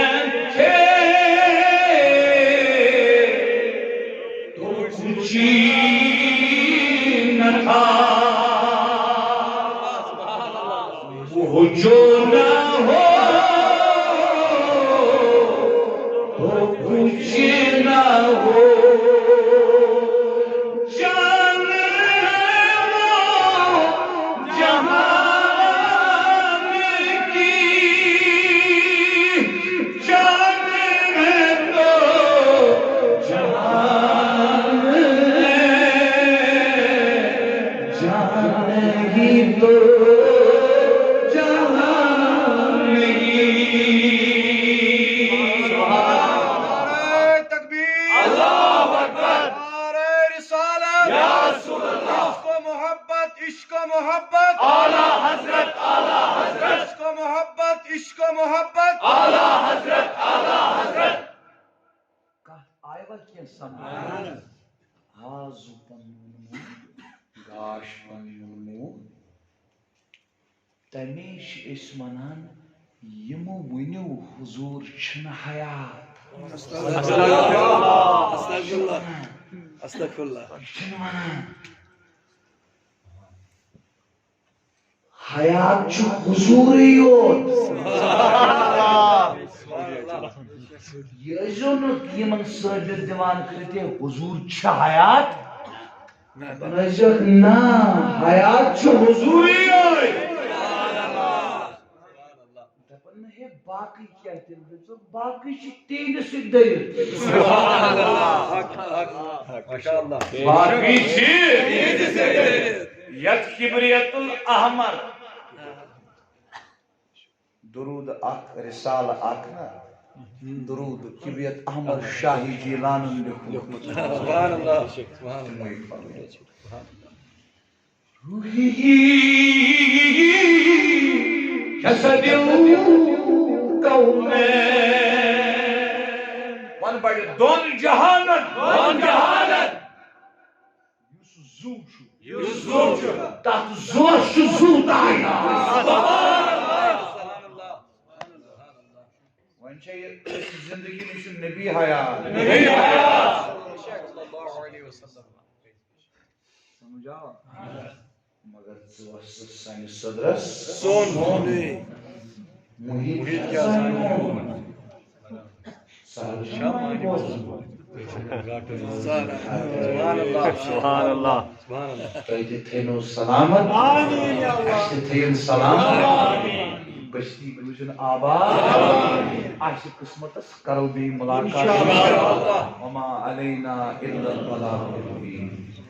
تھے تو کچھ نہ تھا وہ جو نہ ہو تو کچھ نہ ہو سمان آزو پنمو گاش پنمو تمیش اس ونان یمو ونیو حضور چھن حیات
استغفر اللہ
چھن ونان حیات چھ حضوری یوت یہ ازونک یمن ثابت دیوان کرتے حضور چھ حیات نزک نا حیات چھ حضوری یوت دپن ہے باقی کیا تیل باقی چھ تین سے دیر باقی چھ یت کبریت الاحمر درود اخ رسال اخ درود کبریت احمر شاہی جیلان لکھمت
سبحان اللہ سبحان اللہ
روحی جسد قوم ون بڑی دون جہانت یوس زو تات زوش زو دایا ون چھ زندگی نش نبی حیات سمجھا مگر سانی صدرس
سون
محیط
کیا سبحان اللہ
تیجی تھینو سلامت آمین یا اللہ اشتی تھین سلامت آمین بشتی بلوچن آباد آمین آشی قسمت اس کرو بھی ملاقات وما علینا الا البلاغ المبین